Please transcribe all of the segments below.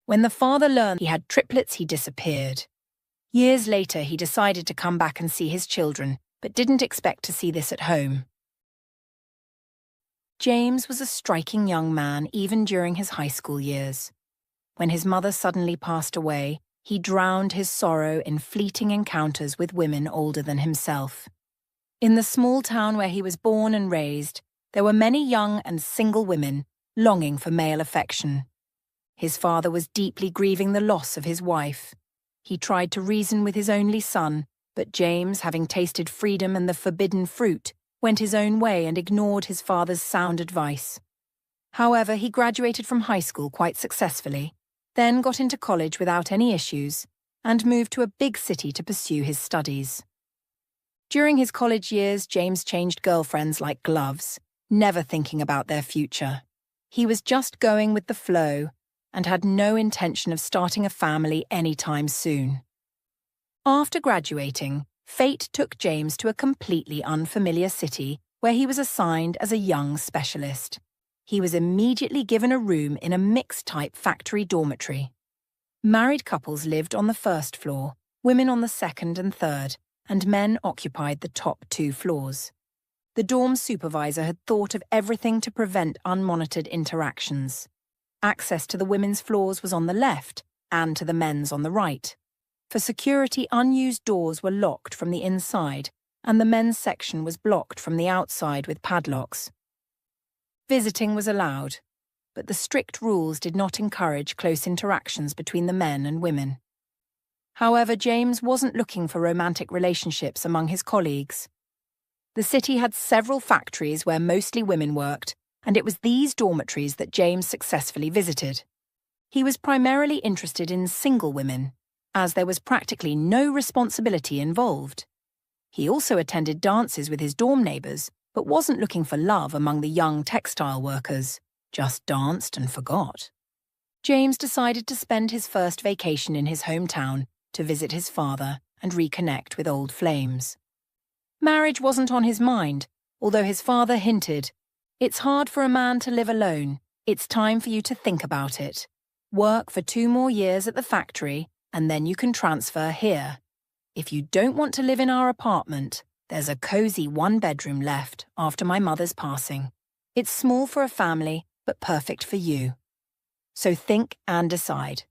When the father learned he had triplets, he disappeared. Years later, he decided to come back and see his children, but didn't expect to see this at home. James was a striking young man even during his high school years. When his mother suddenly passed away, he drowned his sorrow in fleeting encounters with women older than himself. In the small town where he was born and raised, there were many young and single women longing for male affection. His father was deeply grieving the loss of his wife. He tried to reason with his only son, but James, having tasted freedom and the forbidden fruit, went his own way and ignored his father's sound advice. However, he graduated from high school quite successfully, then got into college without any issues, and moved to a big city to pursue his studies. During his college years, James changed girlfriends like gloves, never thinking about their future. He was just going with the flow and had no intention of starting a family anytime soon. After graduating, fate took James to a completely unfamiliar city where he was assigned as a young specialist. He was immediately given a room in a mixed-type factory dormitory. Married couples lived on the first floor, women on the second and third, and men occupied the top 2 floors. The dorm supervisor had thought of everything to prevent unmonitored interactions. Access to the women's floors was on the left and to the men's on the right. For security, unused doors were locked from the inside, and the men's section was blocked from the outside with padlocks. Visiting was allowed, but the strict rules did not encourage close interactions between the men and women. However, James wasn't looking for romantic relationships among his colleagues. The city had several factories where mostly women worked, and it was these dormitories that James successfully visited. He was primarily interested in single women, as there was practically no responsibility involved. He also attended dances with his dorm neighbours, but wasn't looking for love among the young textile workers, just danced and forgot. James decided to spend his first vacation in his hometown to visit his father and reconnect with old flames. Marriage wasn't on his mind, although his father hinted, "It's hard for a man to live alone. It's time for you to think about it. Work for 2 more years at the factory, and then you can transfer here. If you don't want to live in our apartment, there's a cozy 1-bedroom left after my mother's passing. It's small for a family, but perfect for you. So think and decide.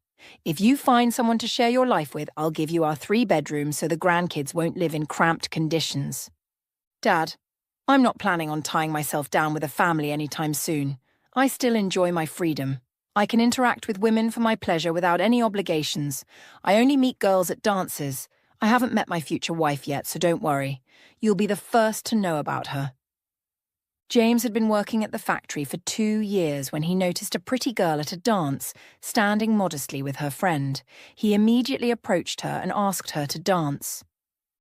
If you find someone to share your life with, I'll give you our 3 bedrooms so the grandkids won't live in cramped conditions." Dad, I'm not planning on tying myself down with a family anytime soon. I still enjoy my freedom. I can interact with women for my pleasure without any obligations. I only meet girls at dances. I haven't met my future wife yet, so don't worry. You'll be the first to know about her. James had been working at the factory for 2 years when he noticed a pretty girl at a dance, standing modestly with her friend. He immediately approached her and asked her to dance.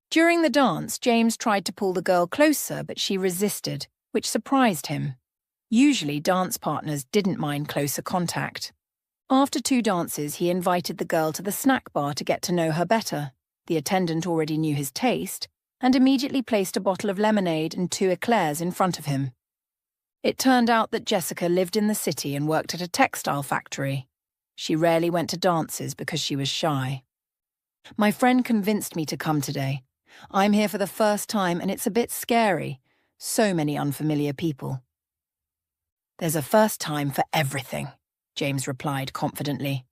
During the dance, James tried to pull the girl closer, but she resisted, which surprised him. Usually, dance partners didn't mind closer contact. After 2 dances, he invited the girl to the snack bar to get to know her better. The attendant already knew his taste, and immediately placed a bottle of lemonade and 2 eclairs in front of him. It turned out that Jessica lived in the city and worked at a textile factory. She rarely went to dances because she was shy. "My friend convinced me to come today. I'm here for the first time and it's a bit scary. So many unfamiliar people." "There's a first time for everything," James replied confidently.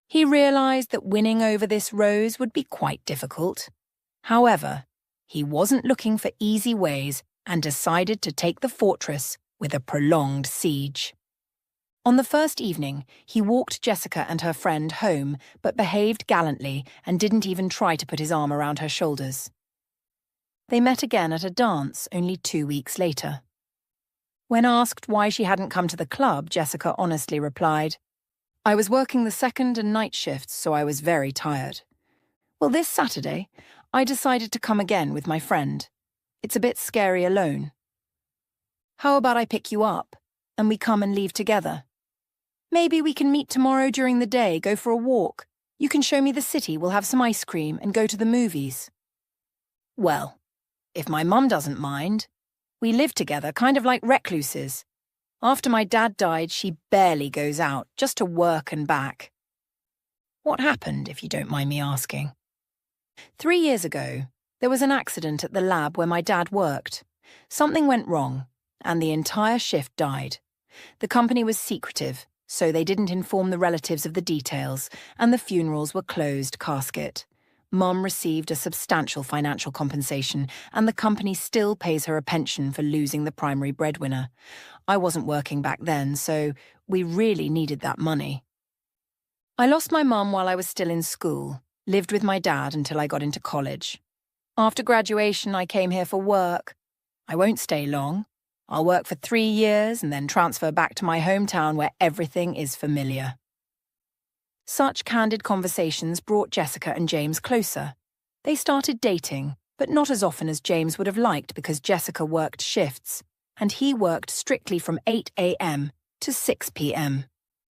He realized that winning over this Rose would be quite difficult. However, he wasn't looking for easy ways and decided to take the fortress with a prolonged siege. On the first evening, he walked Jessica and her friend home, but behaved gallantly and didn't even try to put his arm around her shoulders. They met again at a dance only 2 weeks later. When asked why she hadn't come to the club, Jessica honestly replied, "I was working the second and night shifts, so I was very tired. Well, this Saturday, I decided to come again with my friend. It's a bit scary alone. How about I pick you up, and we come and leave together? Maybe we can meet tomorrow during the day, go for a walk. You can show me the city, we'll have some ice cream, and go to the movies." "Well, if my mum doesn't mind. We live together, kind of like recluses. After my dad died, she barely goes out, just to work and back." What happened, if you don't mind me asking? 3 years ago, there was an accident at the lab where my dad worked. Something went wrong, and the entire shift died. The company was secretive, so they didn't inform the relatives of the details, and the funerals were closed casket. Mum received a substantial financial compensation, and the company still pays her a pension for losing the primary breadwinner. I wasn't working back then, so we really needed that money. I lost my mum while I was still in school, lived with my dad until I got into college. After graduation, I came here for work. I won't stay long. I'll work for 3 years and then transfer back to my hometown where everything is familiar. Such candid conversations brought Jessica and James closer. They started dating, but not as often as James would have liked because Jessica worked shifts, and he worked strictly from 8 a.m. to 6 p.m.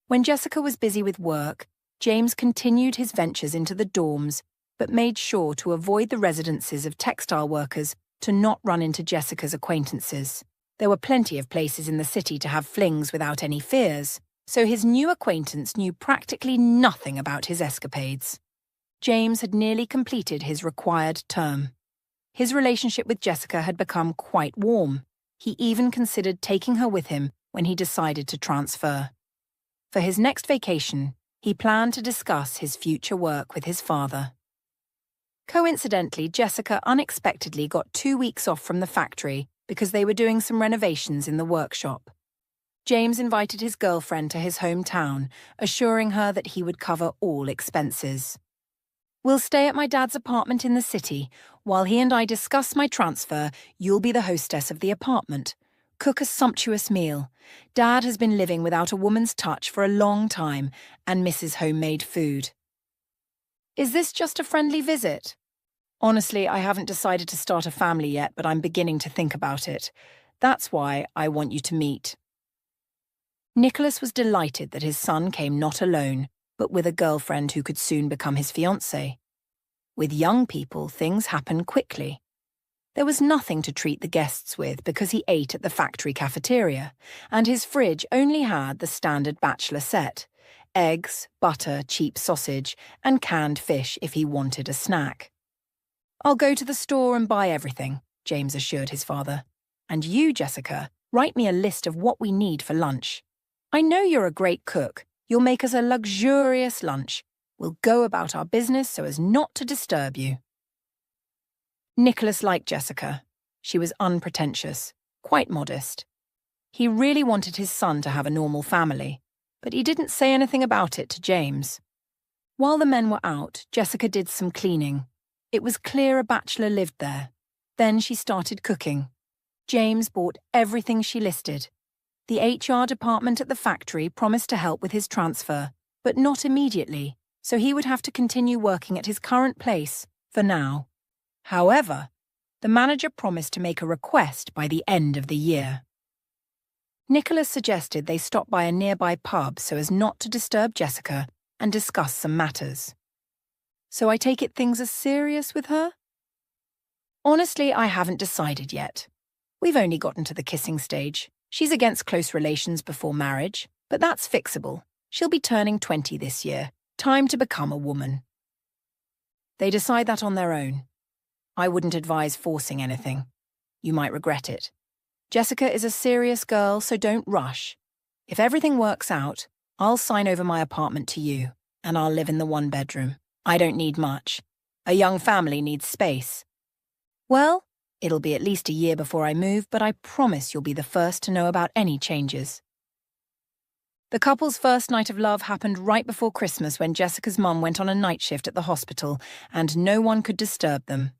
When Jessica was busy with work, James continued his ventures into the dorms, but made sure to avoid the residences of textile workers to not run into Jessica's acquaintances. There were plenty of places in the city to have flings without any fears, so his new acquaintance knew practically nothing about his escapades. James had nearly completed his required term. His relationship with Jessica had become quite warm. He even considered taking her with him when he decided to transfer. For his next vacation, he planned to discuss his future work with his father. Coincidentally, Jessica unexpectedly got 2 weeks off from the factory because they were doing some renovations in the workshop. James invited his girlfriend to his hometown, assuring her that he would cover all expenses. "We'll stay at my dad's apartment in the city. While he and I discuss my transfer, you'll be the hostess of the apartment. Cook a sumptuous meal. Dad has been living without a woman's touch for a long time and misses homemade food." "Is this just a friendly visit?" "Honestly, I haven't decided to start a family yet, but I'm beginning to think about it. That's why I want you to meet." Nicholas was delighted that his son came not alone, but with a girlfriend who could soon become his fiancée. With young people, things happen quickly. There was nothing to treat the guests with because he ate at the factory cafeteria, and his fridge only had the standard bachelor set: eggs, butter, cheap sausage, and canned fish if he wanted a snack. "I'll go to the store and buy everything," James assured his father. "And you, Jessica, write me a list of what we need for lunch. I know you're a great cook. You'll make us a luxurious lunch. We'll go about our business so as not to disturb you." Nicholas liked Jessica. She was unpretentious, quite modest. He really wanted his son to have a normal family, but he didn't say anything about it to James. While the men were out, Jessica did some cleaning. It was clear a bachelor lived there. Then she started cooking. James bought everything she listed. The HR department at the factory promised to help with his transfer, but not immediately, so he would have to continue working at his current place for now. However, the manager promised to make a request by the end of the year. Nicholas suggested they stop by a nearby pub so as not to disturb Jessica and discuss some matters. "So I take it things are serious with her?" "Honestly, I haven't decided yet. We've only gotten to the kissing stage. She's against close relations before marriage, but that's fixable. She'll be turning 20 this year. Time to become a woman." They decide that on their own. I wouldn't advise forcing anything. You might regret it. Jessica is a serious girl, so don't rush. If everything works out, I'll sign over my apartment to you, and I'll live in the 1-bedroom. I don't need much. A young family needs space. Well, it'll be at least a year before I move, but I promise you'll be the first to know about any changes. The couple's first night of love happened right before Christmas when Jessica's mum went on a night shift at the hospital, and no one could disturb them.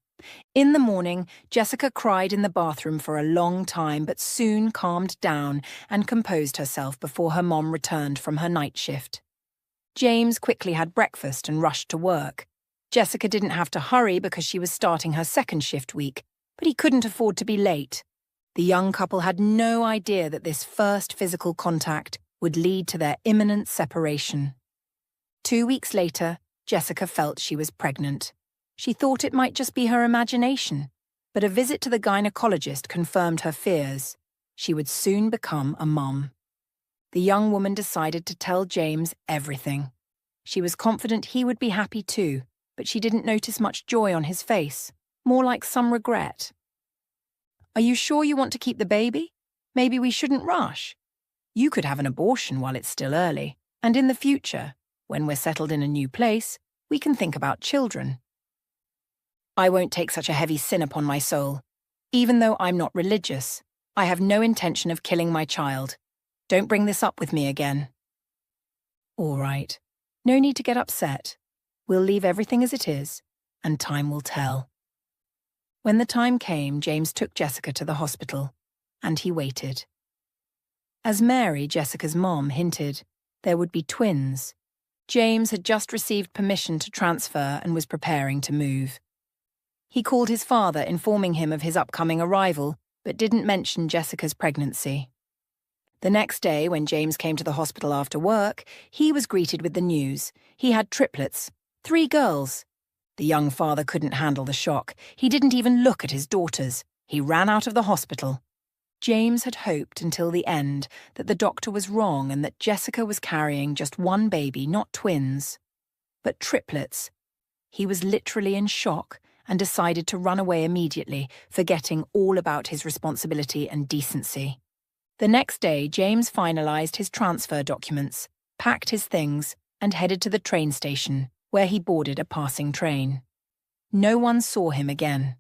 In the morning, Jessica cried in the bathroom for a long time but soon calmed down and composed herself before her mom returned from her night shift. James quickly had breakfast and rushed to work. Jessica didn't have to hurry because she was starting her second shift week, but he couldn't afford to be late. The young couple had no idea that this first physical contact would lead to their imminent separation. 2 weeks later, Jessica felt she was pregnant. She thought it might just be her imagination, but a visit to the gynecologist confirmed her fears. She would soon become a mum. The young woman decided to tell James everything. She was confident he would be happy too, but she didn't notice much joy on his face, more like some regret. "Are you sure you want to keep the baby? Maybe we shouldn't rush. You could have an abortion while it's still early, and in the future, when we're settled in a new place, we can think about children." "I won't take such a heavy sin upon my soul. Even though I'm not religious, I have no intention of killing my child. Don't bring this up with me again." "All right. No need to get upset. We'll leave everything as it is, and time will tell." When the time came, James took Jessica to the hospital, and he waited. As Mary, Jessica's mom, hinted, there would be twins. James had just received permission to transfer and was preparing to move. He called his father, informing him of his upcoming arrival, but didn't mention Jessica's pregnancy. The next day, when James came to the hospital after work, he was greeted with the news. He had triplets, 3 girls. The young father couldn't handle the shock. He didn't even look at his daughters. He ran out of the hospital. James had hoped until the end that the doctor was wrong and that Jessica was carrying just one baby, not twins, but triplets. He was literally in shock and decided to run away immediately, forgetting all about his responsibility and decency. The next day, James finalized his transfer documents, packed his things, and headed to the train station, where he boarded a passing train. No one saw him again.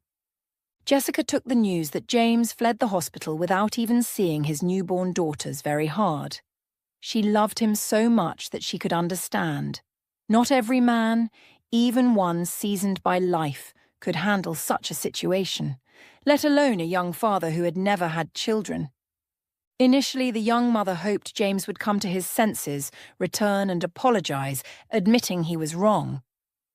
Jessica took the news that James fled the hospital without even seeing his newborn daughters very hard. She loved him so much that she could understand. Not every man, even one seasoned by life, could handle such a situation, let alone a young father who had never had children. Initially, the young mother hoped James would come to his senses, return and apologize, admitting he was wrong.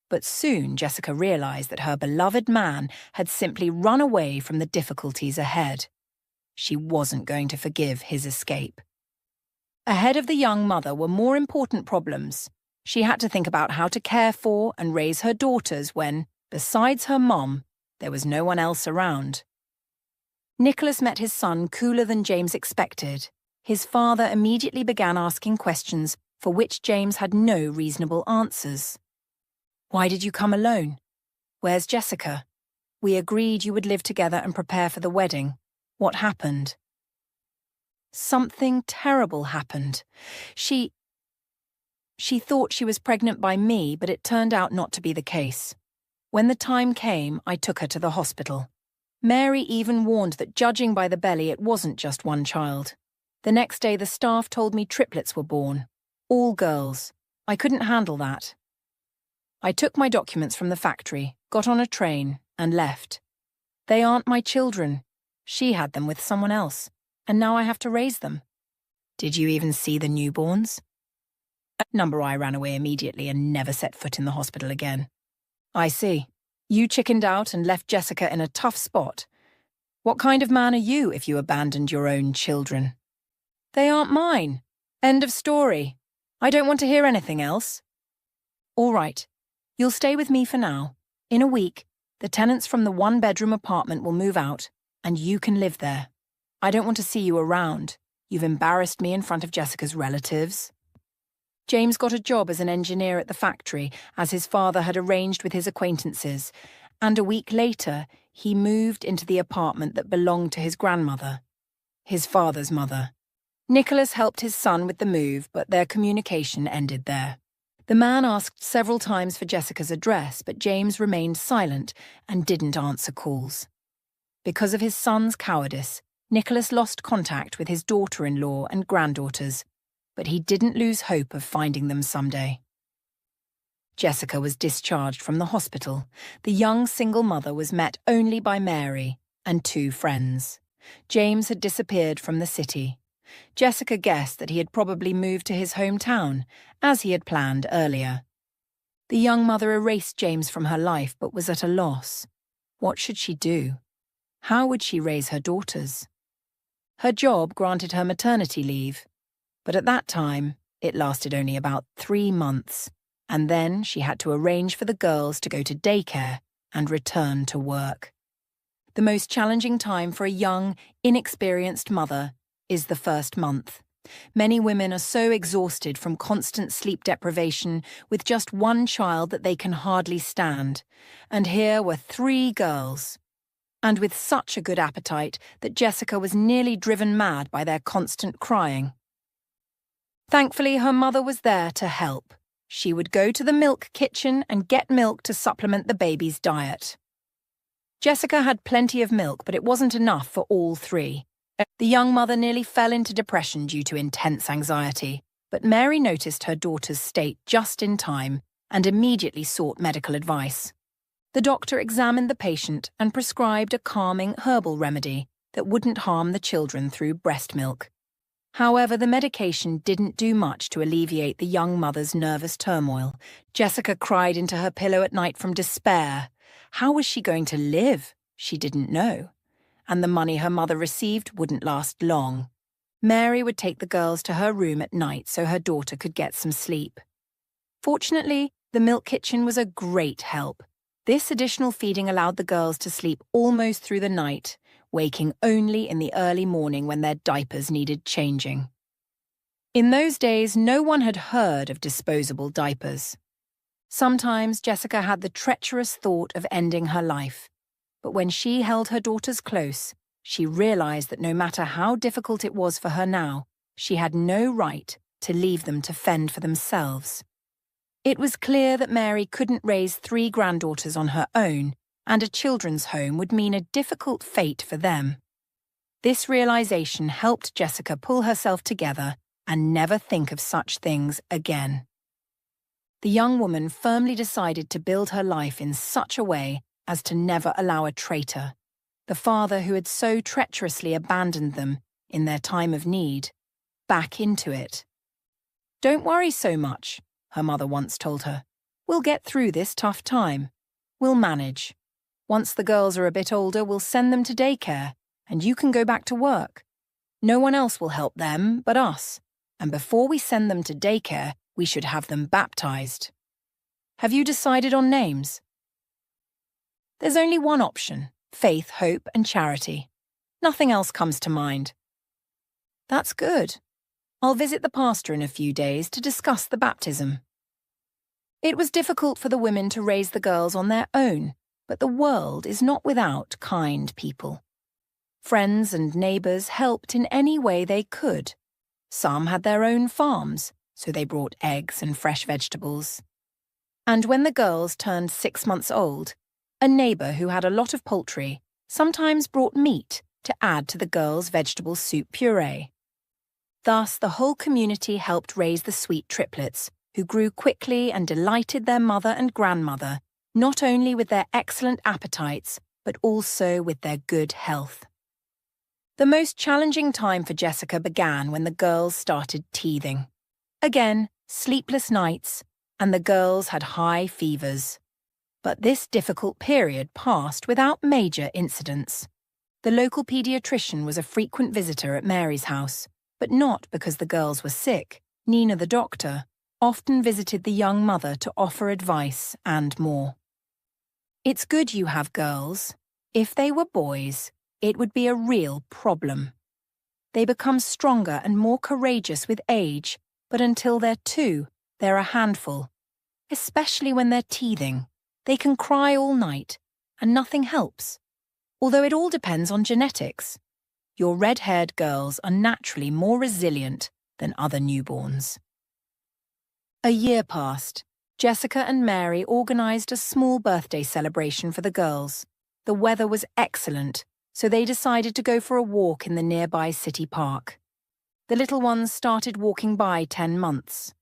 But soon Jessica realized that her beloved man had simply run away from the difficulties ahead. She wasn't going to forgive his escape. Ahead of the young mother were more important problems. She had to think about how to care for and raise her daughters when, besides her mom, there was no one else around. Nicholas met his son cooler than James expected. His father immediately began asking questions for which James had no reasonable answers. "Why did you come alone? Where's Jessica? We agreed you would live together and prepare for the wedding. What happened?" Something terrible happened. She thought she was pregnant by me, but it turned out not to be the case. When the time came, I took her to the hospital. Mary even warned that judging by the belly, it wasn't just one child. The next day, the staff told me triplets were born. All girls. I couldn't handle that. I took my documents from the factory, got on a train, and left. They aren't my children. She had them with someone else, and now I have to raise them. Did you even see the newborns? I ran away immediately and never set foot in the hospital again. I see. You chickened out and left Jessica in a tough spot. What kind of man are you if you abandoned your own children? They aren't mine. End of story. I don't want to hear anything else. All right. You'll stay with me for now. In a week, the tenants from the 1-bedroom apartment will move out, and you can live there. I don't want to see you around. You've embarrassed me in front of Jessica's relatives. James got a job as an engineer at the factory, as his father had arranged with his acquaintances, and a week later, he moved into the apartment that belonged to his grandmother, his father's mother. Nicholas helped his son with the move, but their communication ended there. The man asked several times for Jessica's address, but James remained silent and didn't answer calls. Because of his son's cowardice, Nicholas lost contact with his daughter-in-law and granddaughters, but he didn't lose hope of finding them someday. Jessica was discharged from the hospital. The young single mother was met only by Mary and 2 friends. James had disappeared from the city. Jessica guessed that he had probably moved to his hometown, as he had planned earlier. The young mother erased James from her life but was at a loss. What should she do? How would she raise her daughters? Her job granted her maternity leave, but at that time, it lasted only about 3 months, and then she had to arrange for the girls to go to daycare and return to work. The most challenging time for a young, inexperienced mother is the first month. Many women are so exhausted from constant sleep deprivation with just one child that they can hardly stand. And here were 3 girls. And with such a good appetite that Jessica was nearly driven mad by their constant crying. Thankfully, her mother was there to help. She would go to the milk kitchen and get milk to supplement the baby's diet. Jessica had plenty of milk, but it wasn't enough for all 3. The young mother nearly fell into depression due to intense anxiety, but Mary noticed her daughter's state just in time and immediately sought medical advice. The doctor examined the patient and prescribed a calming herbal remedy that wouldn't harm the children through breast milk. However, the medication didn't do much to alleviate the young mother's nervous turmoil. Jessica cried into her pillow at night from despair. How was she going to live? She didn't know. And the money her mother received wouldn't last long. Mary would take the girls to her room at night so her daughter could get some sleep. Fortunately, the milk kitchen was a great help. This additional feeding allowed the girls to sleep almost through the night, waking only in the early morning when their diapers needed changing. In those days, no one had heard of disposable diapers. Sometimes Jessica had the treacherous thought of ending her life, but when she held her daughters close, she realized that no matter how difficult it was for her now, she had no right to leave them to fend for themselves. It was clear that Mary couldn't raise 3 granddaughters on her own, and a children's home would mean a difficult fate for them. This realization helped Jessica pull herself together and never think of such things again. The young woman firmly decided to build her life in such a way as to never allow a traitor, the father who had so treacherously abandoned them in their time of need, back into it. "Don't worry so much," her mother once told her. "We'll get through this tough time. We'll manage. Once the girls are a bit older, we'll send them to daycare, and you can go back to work. No one else will help them but us, and before we send them to daycare, we should have them baptized. Have you decided on names?" "There's only one option: faith, hope, and charity. Nothing else comes to mind." "That's good. I'll visit the pastor in a few days to discuss the baptism." It was difficult for the women to raise the girls on their own, but the world is not without kind people. Friends and neighbours helped in any way they could. Some had their own farms, so they brought eggs and fresh vegetables. And when the girls turned 6 months old, a neighbour who had a lot of poultry sometimes brought meat to add to the girls' vegetable soup puree. Thus, the whole community helped raise the sweet triplets, who grew quickly and delighted their mother and grandmother, not only with their excellent appetites, but also with their good health. The most challenging time for Jessica began when the girls started teething. Again, sleepless nights, and the girls had high fevers. But this difficult period passed without major incidents. The local paediatrician was a frequent visitor at Mary's house, but not because the girls were sick. Nina, the doctor, often visited the young mother to offer advice and more. "It's good you have girls. If they were boys, it would be a real problem. They become stronger and more courageous with age, but until they're 2, they're a handful. Especially when they're teething. They can cry all night, and nothing helps. Although it all depends on genetics. Your red-haired girls are naturally more resilient than other newborns." A year passed. Jessica and Mary organised a small birthday celebration for the girls. The weather was excellent, so they decided to go for a walk in the nearby city park. The little ones started walking by 10 months.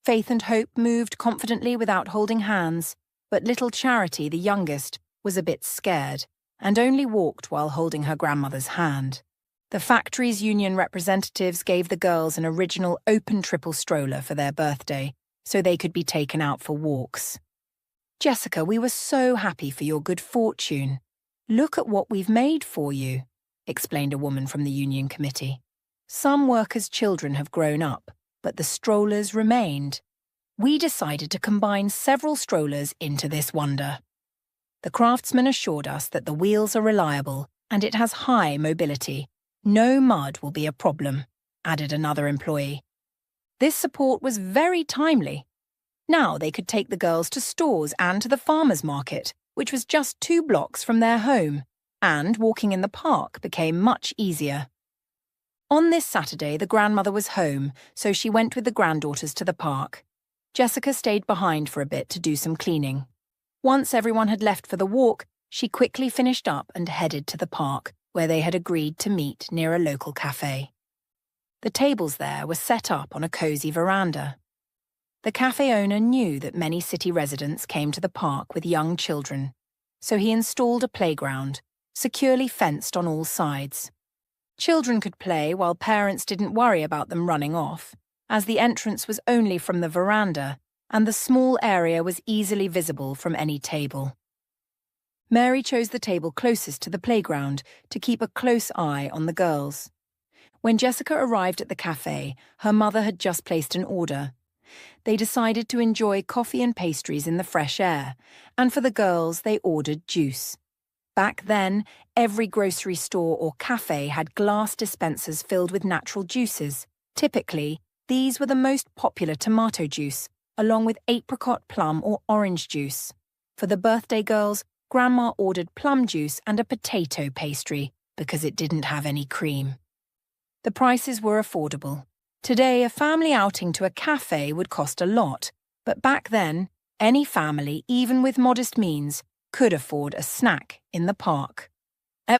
Faith and Hope moved confidently without holding hands, but little Charity, the youngest, was a bit scared and only walked while holding her grandmother's hand. The factory's union representatives gave the girls an original open triple stroller for their birthday, so they could be taken out for walks. "Jessica, we were so happy for your good fortune. Look at what we've made for you," explained a woman from the union committee. "Some workers' children have grown up, but the strollers remained. We decided to combine several strollers into this wonder. The craftsman assured us that the wheels are reliable and it has high mobility. No mud will be a problem. added another employee. This support was very timely. Now they could take the girls to stores and to the farmers' market, which was just 2 blocks from their home, and walking in the park became much easier. On this Saturday, the grandmother was home, so she went with the granddaughters to the park. Jessica stayed behind for a bit to do some cleaning. Once everyone had left for the walk, she quickly finished up and headed to the park, where they had agreed to meet near a local cafe. The tables there were set up on a cozy veranda. The cafe owner knew that many city residents came to the park with young children, so he installed a playground, securely fenced on all sides. Children could play while parents didn't worry about them running off, as the entrance was only from the veranda and the small area was easily visible from any table. Mary chose the table closest to the playground to keep a close eye on the girls. When Jessica arrived at the cafe, her mother had just placed an order. They decided to enjoy coffee and pastries in the fresh air, and for the girls they ordered juice. Back then, every grocery store or cafe had glass dispensers filled with natural juices. Typically, these were the most popular tomato juice, along with apricot, plum or orange juice. For the birthday girls, Grandma ordered plum juice and a potato pastry because it didn't have any cream. The prices were affordable. Today, a family outing to a cafe would cost a lot, but back then, any family, even with modest means, could afford a snack in the park.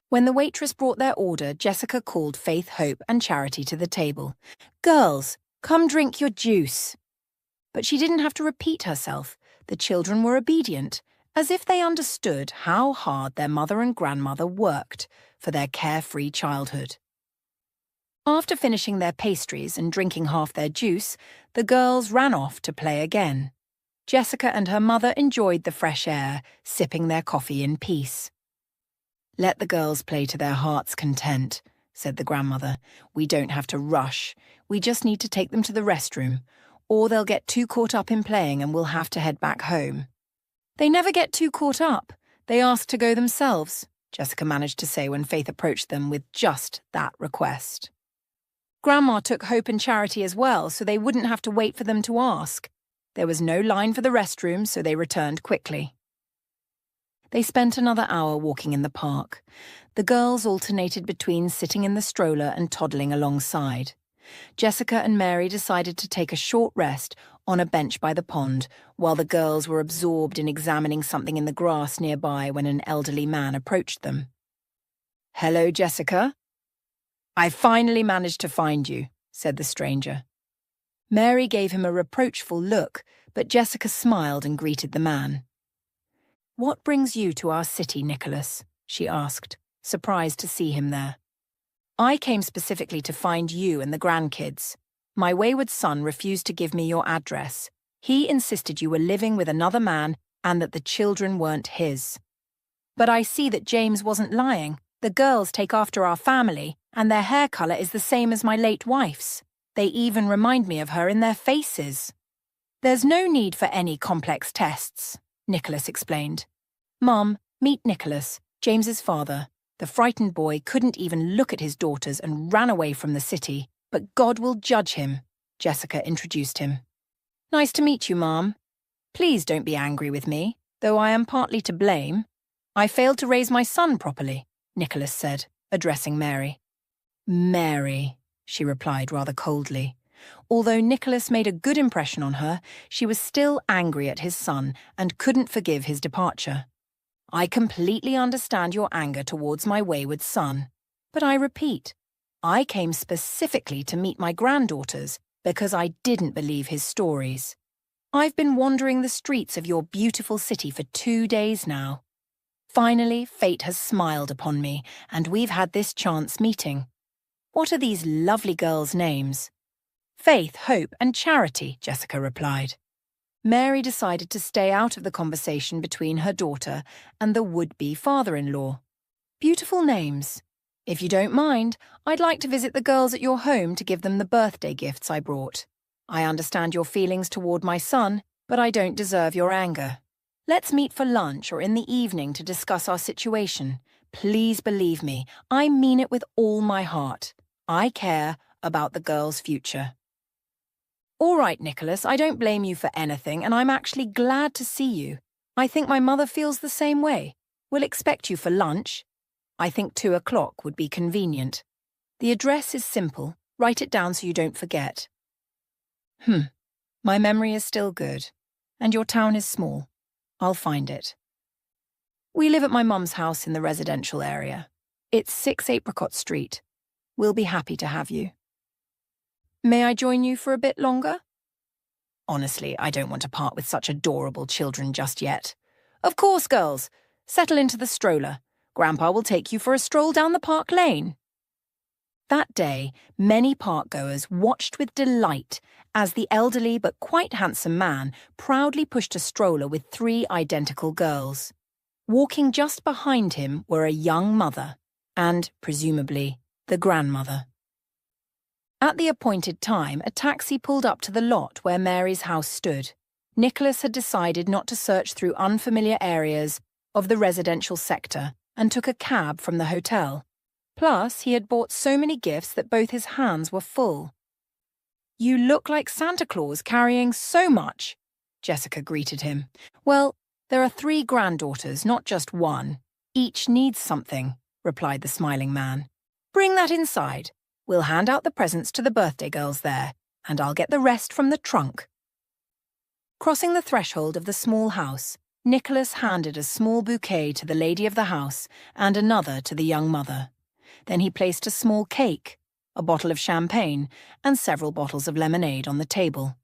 When the waitress brought their order, Jessica called Faith, Hope and Charity to the table. "Girls, come drink your juice." But she didn't have to repeat herself. The children were obedient, as if they understood how hard their mother and grandmother worked for their carefree childhood. After finishing their pastries and drinking half their juice, the girls ran off to play again. Jessica and her mother enjoyed the fresh air, sipping their coffee in peace. "Let the girls play to their heart's content," said the grandmother. "We don't have to rush. We just need to take them to the restroom, or they'll get too caught up in playing and we'll have to head back home." "They never get too caught up. They ask to go themselves," Jessica managed to say when Faith approached them with just that request. Grandma took Hope and Charity as well, so they wouldn't have to wait for them to ask. There was no line for the restroom, so they returned quickly. They spent another hour walking in the park. The girls alternated between sitting in the stroller and toddling alongside. Jessica and Mary decided to take a short rest on a bench by the pond, while the girls were absorbed in examining something in the grass nearby when an elderly man approached them. "Hello, Jessica." "I finally managed to find you," said the stranger. Mary gave him a reproachful look, but Jessica smiled and greeted the man. "What brings you to our city, Nicholas?" she asked, surprised to see him there. "I came specifically to find you and the grandkids. My wayward son refused to give me your address. He insisted you were living with another man and that the children weren't his. But I see that James wasn't lying. The girls take after our family, and their hair colour is the same as my late wife's. They even remind me of her in their faces." "There's no need for any complex tests," Nicholas explained. "Mum, meet Nicholas, James's father. The frightened boy couldn't even look at his daughters and ran away from the city, but God will judge him," Jessica introduced him. "Nice to meet you, Mom. Please don't be angry with me, though I am partly to blame. I failed to raise my son properly," Nicholas said, addressing Mary. "Mary," she replied rather coldly. Although Nicholas made a good impression on her, she was still angry at his son and couldn't forgive his departure. "I completely understand your anger towards my wayward son. But I repeat, I came specifically to meet my granddaughters because I didn't believe his stories. I've been wandering the streets of your beautiful city for 2 days now. Finally, fate has smiled upon me, and we've had this chance meeting. What are these lovely girls' names?" "Faith, Hope, and Charity," Jessica replied. Mary decided to stay out of the conversation between her daughter and the would-be father-in-law. "Beautiful names. If you don't mind, I'd like to visit the girls at your home to give them the birthday gifts I brought. I understand your feelings toward my son, but I don't deserve your anger. Let's meet for lunch or in the evening to discuss our situation. Please believe me, I mean it with all my heart. I care, about the girl's future. All right, Nicholas, I don't blame you for anything, and I'm actually glad to see you. I think my mother feels the same way. We'll expect you for lunch. I think 2 o'clock would be convenient. The address is simple. Write it down so you don't forget. My memory is still good. And your town is small. I'll find it. We live at my mum's house in the residential area. It's 6 Apricot Street. We'll be happy to have you. May I join you for a bit longer? Honestly, I don't want to part with such adorable children just yet. Of course, girls. Settle into the stroller. Grandpa will take you for a stroll down the park lane. That day, many park-goers watched with delight as the elderly but quite handsome man proudly pushed a stroller with 3 identical girls. Walking just behind him were a young mother and, presumably, the grandmother. At the appointed time, a taxi pulled up to the lot where Mary's house stood. Nicholas had decided not to search through unfamiliar areas of the residential sector and took a cab from the hotel. Plus, he had bought so many gifts that both his hands were full. "You look like Santa Claus carrying so much," Jessica greeted him. "Well, there are 3 granddaughters, not just one. Each needs something," replied the smiling man. "Bring that inside. We'll hand out the presents to the birthday girls there, and I'll get the rest from the trunk." Crossing the threshold of the small house, Nicholas handed a small bouquet to the lady of the house and another to the young mother. Then he placed a small cake, a bottle of champagne, and several bottles of lemonade on the table.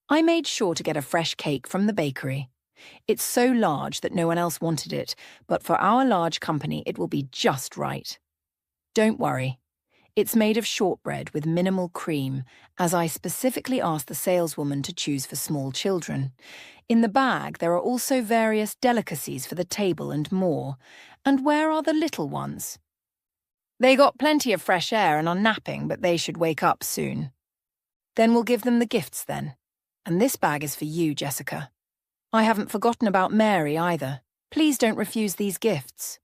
I made sure to get a fresh cake from the bakery. It's so large that no one else wanted it, but for our large company it will be just right. Don't worry. It's made of shortbread with minimal cream, as I specifically asked the saleswoman to choose for small children. In the bag there are also various delicacies for the table and more. And where are the little ones? They got plenty of fresh air and are napping, but they should wake up soon. Then we'll give them the gifts then. And this bag is for you, Jessica. I haven't forgotten about Mary either. Please don't refuse these gifts.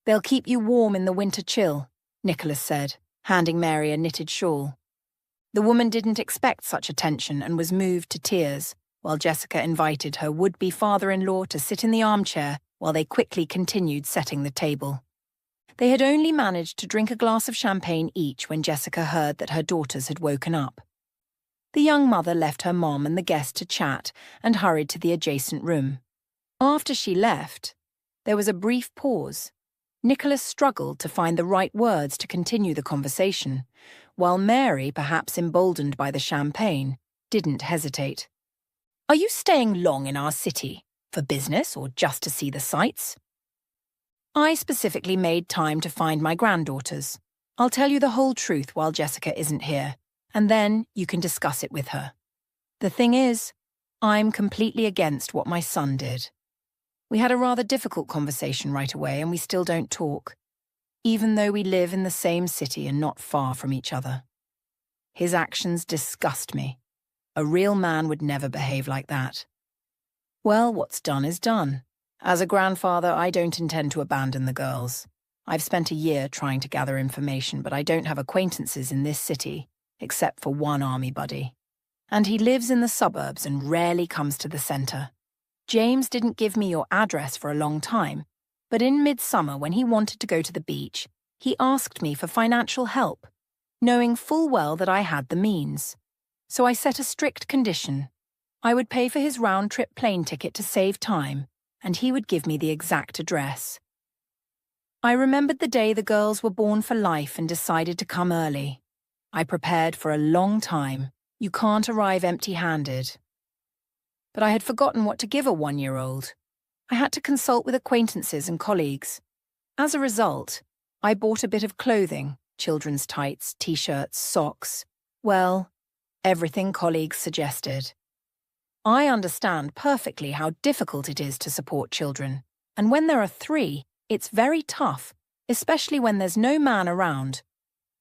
They'll keep you warm in the winter chill, Nicholas said, handing Mary a knitted shawl. The woman didn't expect such attention and was moved to tears, while Jessica invited her would-be father-in-law to sit in the armchair while they quickly continued setting the table. They had only managed to drink a glass of champagne each when Jessica heard that her daughters had woken up. The young mother left her mom and the guest to chat and hurried to the adjacent room. After she left, there was a brief pause. Nicholas struggled to find the right words to continue the conversation, while Mary, perhaps emboldened by the champagne, didn't hesitate. "Are you staying long in our city? For business or just to see the sights?" "I specifically made time to find my granddaughters. I'll tell you the whole truth while Jessica isn't here, and then you can discuss it with her. The thing is, I'm completely against what my son did. We had a rather difficult conversation right away and we still don't talk, even though we live in the same city and not far from each other. His actions disgust me. A real man would never behave like that. Well, what's done is done. As a grandfather, I don't intend to abandon the girls. I've spent a year trying to gather information, but I don't have acquaintances in this city, except for one army buddy. And he lives in the suburbs and rarely comes to the centre. James didn't give me your address for a long time, but in midsummer when he wanted to go to the beach, he asked me for financial help, knowing full well that I had the means. So I set a strict condition. I would pay for his round-trip plane ticket to save time, and he would give me the exact address. I remembered the day the girls were born for life and decided to come early. I prepared for a long time. You can't arrive empty-handed. But I had forgotten what to give a 1-year-old. I had to consult with acquaintances and colleagues. As a result, I bought a bit of clothing, children's tights, t-shirts, socks. Well, everything colleagues suggested. I understand perfectly how difficult it is to support children, and when there are 3, it's very tough, especially when there's no man around.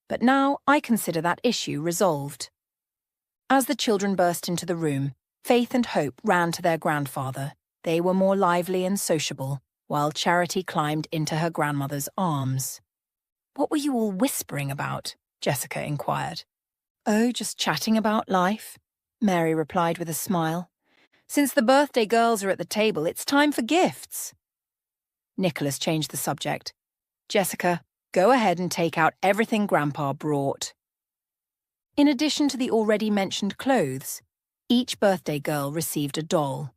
But now I consider that issue resolved. As the children burst into the room, Faith and Hope ran to their grandfather. They were more lively and sociable, while Charity climbed into her grandmother's arms. "What were you all whispering about?" Jessica inquired. Oh, just chatting about life, Mary replied with a smile. Since the birthday girls are at the table, it's time for gifts. Nicholas changed the subject. Jessica, go ahead and take out everything Grandpa brought. In addition to the already mentioned clothes, each birthday girl received a doll.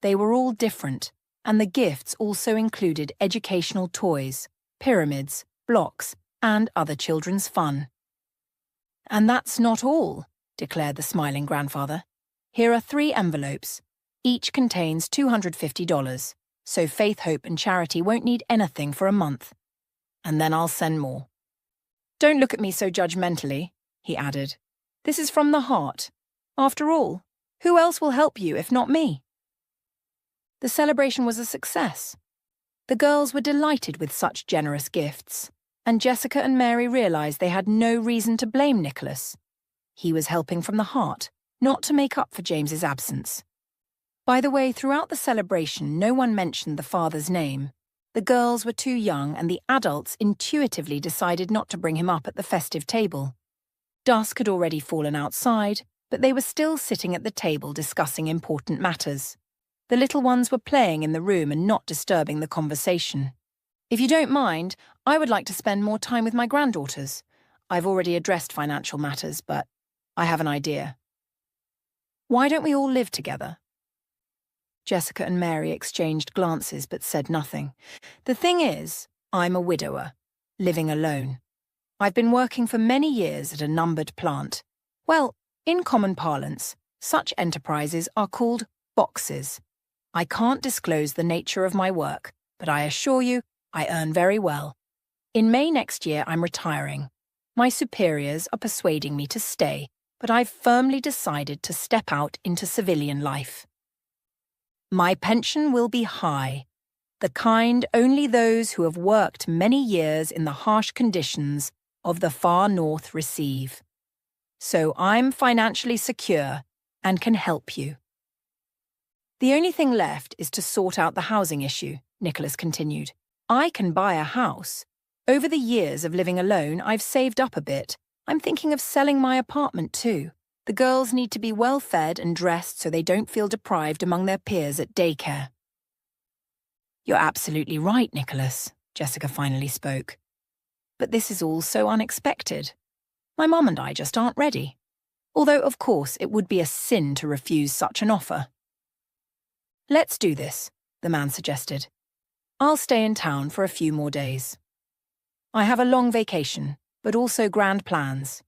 They were all different, and the gifts also included educational toys, pyramids, blocks, and other children's fun. And that's not all, declared the smiling grandfather. Here are 3 envelopes. Each contains $250, so Faith, Hope and Charity won't need anything for a month. And then I'll send more. Don't look at me so judgmentally, he added. This is from the heart. After all, who else will help you if not me? The celebration was a success. The girls were delighted with such generous gifts, and Jessica and Mary realized they had no reason to blame Nicholas. He was helping from the heart, not to make up for James's absence. By the way, throughout the celebration, no one mentioned the father's name. The girls were too young, and the adults intuitively decided not to bring him up at the festive table. Dusk had already fallen outside, but they were still sitting at the table discussing important matters. The little ones were playing in the room and not disturbing the conversation. If you don't mind, I would like to spend more time with my granddaughters. I've already addressed financial matters, but I have an idea. Why don't we all live together? Jessica and Mary exchanged glances but said nothing. The thing is, I'm a widower, living alone. I've been working for many years at a numbered plant. Well, in common parlance, such enterprises are called boxes. I can't disclose the nature of my work, but I assure you, I earn very well. In May next year, I'm retiring. My superiors are persuading me to stay, but I've firmly decided to step out into civilian life. My pension will be high, the kind only those who have worked many years in the harsh conditions of the far north receive. So I'm financially secure and can help you. The only thing left is to sort out the housing issue, Nicholas continued. I can buy a house. Over the years of living alone, I've saved up a bit. I'm thinking of selling my apartment too. The girls need to be well fed and dressed so they don't feel deprived among their peers at daycare. You're absolutely right, Nicholas, Jessica finally spoke. But this is all so unexpected. My mum and I just aren't ready. Although, of course, it would be a sin to refuse such an offer. Let's do this, the man suggested. I'll stay in town for a few more days. I have a long vacation, but also grand plans.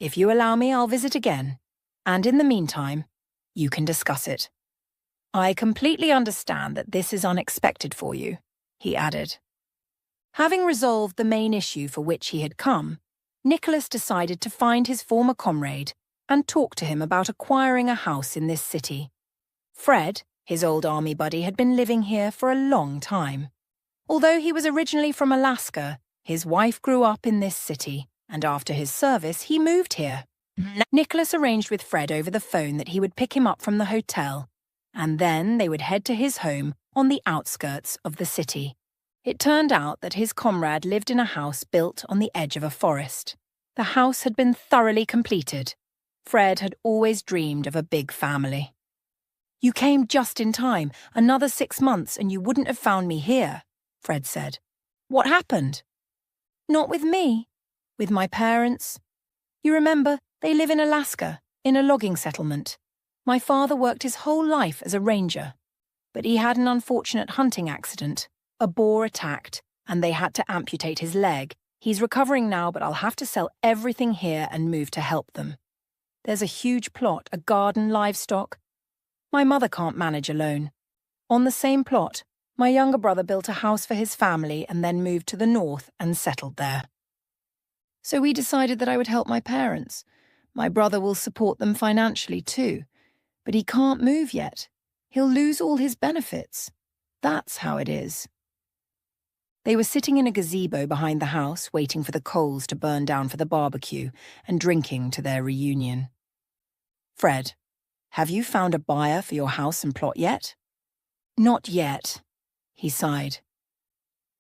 If you allow me, I'll visit again, and in the meantime, you can discuss it. I completely understand that this is unexpected for you, he added. Having resolved the main issue for which he had come, Nicholas decided to find his former comrade and talk to him about acquiring a house in this city. Fred, his old army buddy, had been living here for a long time. Although he was originally from Alaska, his wife grew up in this city, and after his service, he moved here. Nicholas arranged with Fred over the phone that he would pick him up from the hotel, and then they would head to his home on the outskirts of the city. It turned out that his comrade lived in a house built on the edge of a forest. The house had been thoroughly completed. Fred had always dreamed of a big family. You came just in time, another 6 months, and you wouldn't have found me here, Fred said. What happened? Not with me. With my parents. You remember, they live in Alaska, in a logging settlement. My father worked his whole life as a ranger, but he had an unfortunate hunting accident. A boar attacked, and they had to amputate his leg. He's recovering now, but I'll have to sell everything here and move to help them. There's a huge plot, a garden, livestock. My mother can't manage alone. On the same plot, my younger brother built a house for his family and then moved to the north and settled there. So we decided that I would help my parents. My brother will support them financially too, but he can't move yet. He'll lose all his benefits. That's how it is. They were sitting in a gazebo behind the house, waiting for the coals to burn down for the barbecue and drinking to their reunion. Fred, have you found a buyer for your house and plot yet? Not yet, he sighed.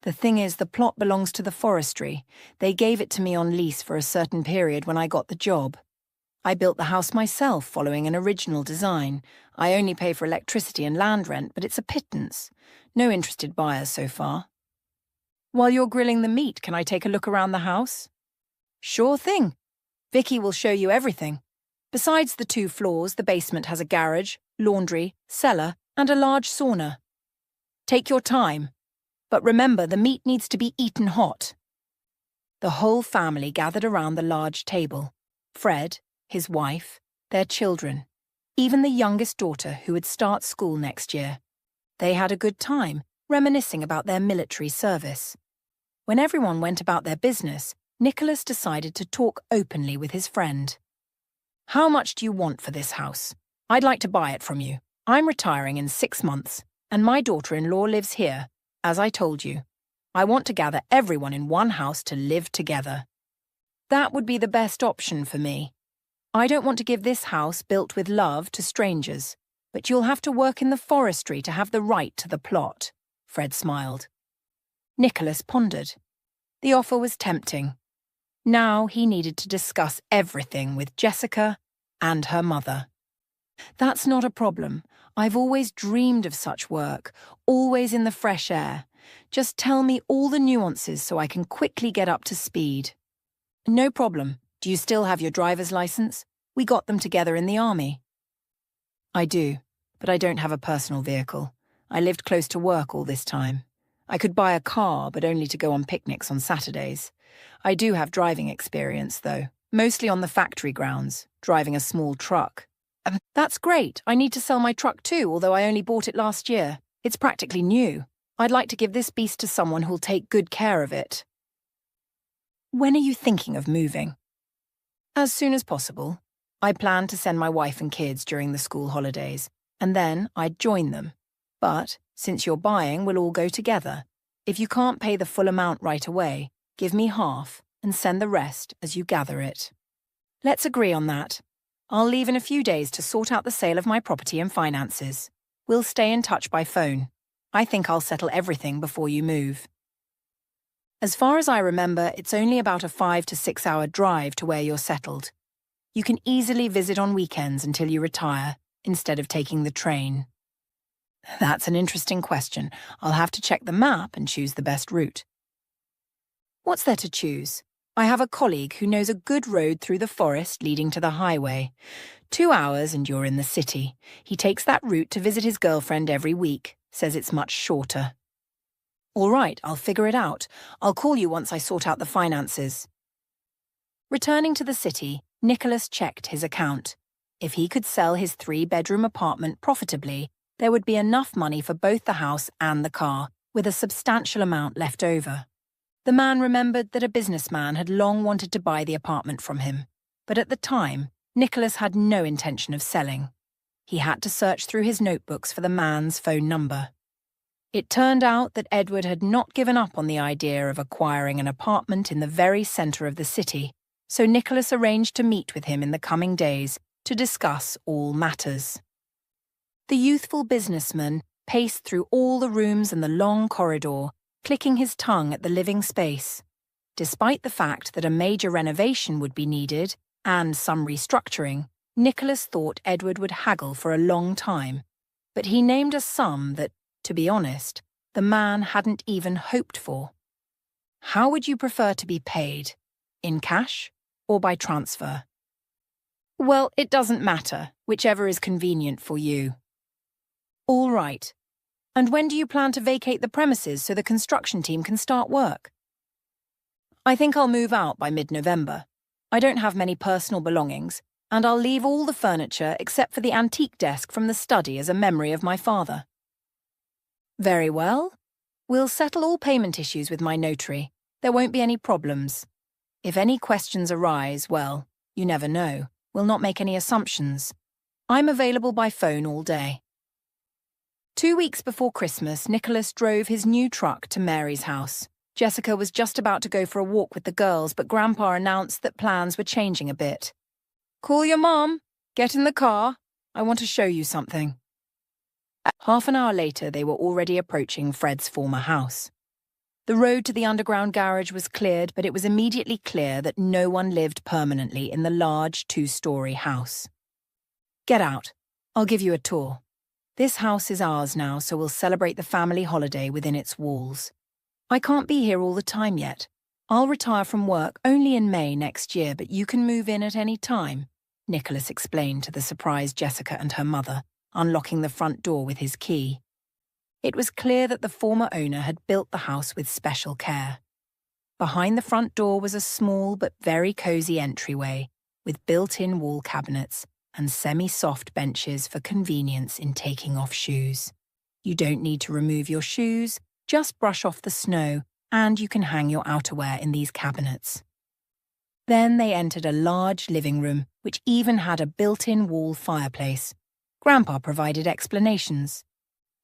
The thing is, the plot belongs to the forestry. They gave it to me on lease for a certain period when I got the job. I built the house myself following an original design. I only pay for electricity and land rent, but it's a pittance. No interested buyers so far. While you're grilling the meat, can I take a look around the house? Sure thing. Vicky will show you everything. Besides the 2 floors, the basement has a garage, laundry, cellar, and a large sauna. Take your time. But remember, the meat needs to be eaten hot. The whole family gathered around the large table. Fred, his wife, their children, even the youngest daughter who would start school next year. They had a good time, reminiscing about their military service. When everyone went about their business, Nicholas decided to talk openly with his friend. How much do you want for this house? I'd like to buy it from you. I'm retiring in 6 months, and my daughter-in-law lives here, as I told you. I want to gather everyone in one house to live together. That would be the best option for me. I don't want to give this house built with love to strangers, but you'll have to work in the forestry to have the right to the plot, Fred smiled. Nicholas pondered. The offer was tempting. Now he needed to discuss everything with Jessica and her mother. That's not a problem. I've always dreamed of such work, always in the fresh air. Just tell me all the nuances so I can quickly get up to speed. No problem. Do you still have your driver's license? We got them together in the army. I do, but I don't have a personal vehicle. I lived close to work all this time. I could buy a car, but only to go on picnics on Saturdays. I do have driving experience, though, mostly on the factory grounds, driving a small truck. That's great. I need to sell my truck too, although I only bought it last year. It's practically new. I'd like to give this beast to someone who'll take good care of it. When are you thinking of moving? As soon as possible. I plan to send my wife and kids during the school holidays, and then I'd join them. But, since you're buying, we'll all go together. If you can't pay the full amount right away, give me half and send the rest as you gather it. Let's agree on that. I'll leave in a few days to sort out the sale of my property and finances. We'll stay in touch by phone. I think I'll settle everything before you move. As far as I remember, it's only about a 5 to 6 hour drive to where you're settled. You can easily visit on weekends until you retire, instead of taking the train. That's an interesting question. I'll have to check the map and choose the best route. What's there to choose? I have a colleague who knows a good road through the forest leading to the highway. 2 hours and you're in the city. He takes that route to visit his girlfriend every week, says it's much shorter. All right, I'll figure it out. I'll call you once I sort out the finances. Returning to the city, Nicholas checked his account. If he could sell his 3-bedroom apartment profitably, there would be enough money for both the house and the car, with a substantial amount left over. The man remembered that a businessman had long wanted to buy the apartment from him, but at the time, Nicholas had no intention of selling. He had to search through his notebooks for the man's phone number. It turned out that Edward had not given up on the idea of acquiring an apartment in the very centre of the city, so Nicholas arranged to meet with him in the coming days to discuss all matters. The youthful businessman paced through all the rooms and the long corridor, clicking his tongue at the living space. Despite the fact that a major renovation would be needed, and some restructuring, Nicholas thought Edward would haggle for a long time. But he named a sum that, to be honest, the man hadn't even hoped for. How would you prefer to be paid? In cash or by transfer? Well, it doesn't matter, whichever is convenient for you. All right. And when do you plan to vacate the premises so the construction team can start work? I think I'll move out by mid-November. I don't have many personal belongings, and I'll leave all the furniture except for the antique desk from the study as a memory of my father. Very well. We'll settle all payment issues with my notary. There won't be any problems. If any questions arise, well, you never know. We'll not make any assumptions. I'm available by phone all day. 2 weeks before Christmas, Nicholas drove his new truck to Mary's house. Jessica was just about to go for a walk with the girls, but Grandpa announced that plans were changing a bit. Call your mom. Get in the car. I want to show you something. Half an hour later, they were already approaching Fred's former house. The road to the underground garage was cleared, but it was immediately clear that no one lived permanently in the large 2-story house. Get out. I'll give you a tour. This house is ours now, so we'll celebrate the family holiday within its walls. I can't be here all the time yet. I'll retire from work only in May next year, but you can move in at any time, Nicholas explained to the surprised Jessica and her mother, unlocking the front door with his key. It was clear that the former owner had built the house with special care. Behind the front door was a small but very cozy entryway, with built-in wall cabinets and semi-soft benches for convenience in taking off shoes. You don't need to remove your shoes, just brush off the snow, and you can hang your outerwear in these cabinets. Then they entered a large living room, which even had a built-in wall fireplace. Grandpa provided explanations.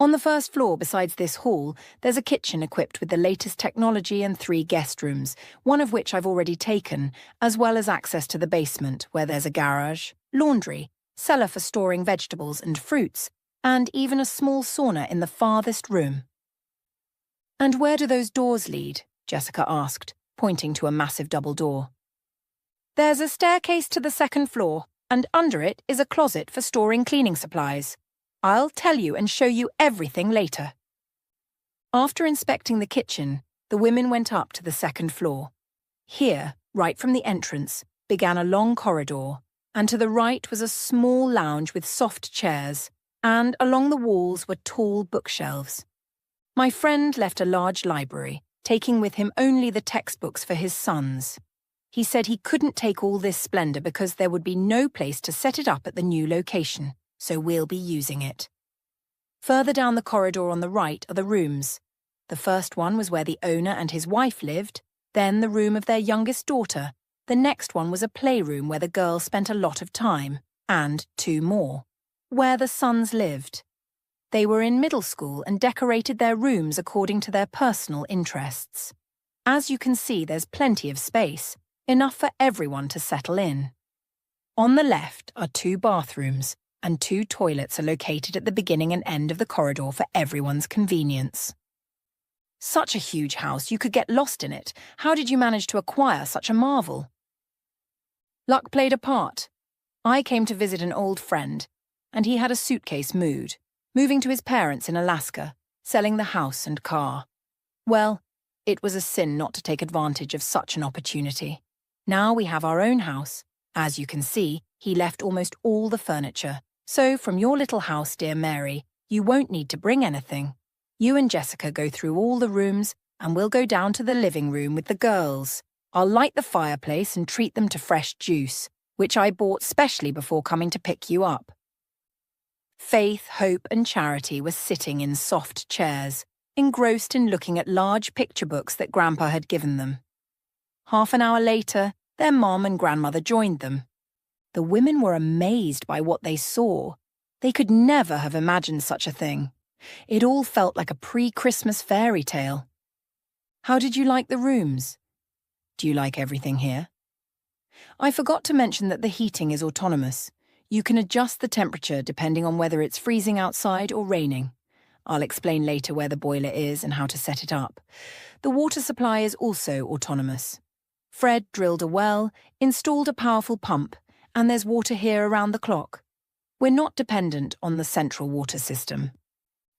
On the first floor, besides this hall, there's a kitchen equipped with the latest technology and 3 guest rooms, one of which I've already taken, as well as access to the basement, where there's a garage, laundry, cellar for storing vegetables and fruits, and even a small sauna in the farthest room. "And where do those doors lead?" Jessica asked, pointing to a massive double door. "There's a staircase to the 2nd floor, and under it is a closet for storing cleaning supplies. I'll tell you and show you everything later." After inspecting the kitchen, the women went up to the 2nd floor. Here, right from the entrance, began a long corridor, and to the right was a small lounge with soft chairs, and along the walls were tall bookshelves. My friend left a large library, taking with him only the textbooks for his sons. He said he couldn't take all this splendor because there would be no place to set it up at the new location, so we'll be using it. Further down the corridor on the right are the rooms. The first one was where the owner and his wife lived, then the room of their youngest daughter. The next one was a playroom where the girls spent a lot of time, and 2 more, where the sons lived. They were in middle school and decorated their rooms according to their personal interests. As you can see, there's plenty of space, enough for everyone to settle in. On the left are 2 bathrooms, and 2 toilets are located at the beginning and end of the corridor for everyone's convenience. Such a huge house, you could get lost in it. How did you manage to acquire such a marvel? Luck played a part. I came to visit an old friend, and he had a suitcase moving to his parents in Alaska, selling the house and car. Well, it was a sin not to take advantage of such an opportunity. Now we have our own house. As you can see, he left almost all the furniture. So from your little house, dear Mary, you won't need to bring anything. You and Jessica go through all the rooms, and we'll go down to the living room with the girls. I'll light the fireplace and treat them to fresh juice, which I bought specially before coming to pick you up. Faith, Hope, and Charity were sitting in soft chairs, engrossed in looking at large picture books that Grandpa had given them. Half an hour later, their mom and grandmother joined them. The women were amazed by what they saw. They could never have imagined such a thing. It all felt like a pre-Christmas fairy tale. How did you like the rooms? Do you like everything here? I forgot to mention that the heating is autonomous. You can adjust the temperature depending on whether it's freezing outside or raining. I'll explain later where the boiler is and how to set it up. The water supply is also autonomous. Fred drilled a well, installed a powerful pump, and there's water here around the clock. We're not dependent on the central water system.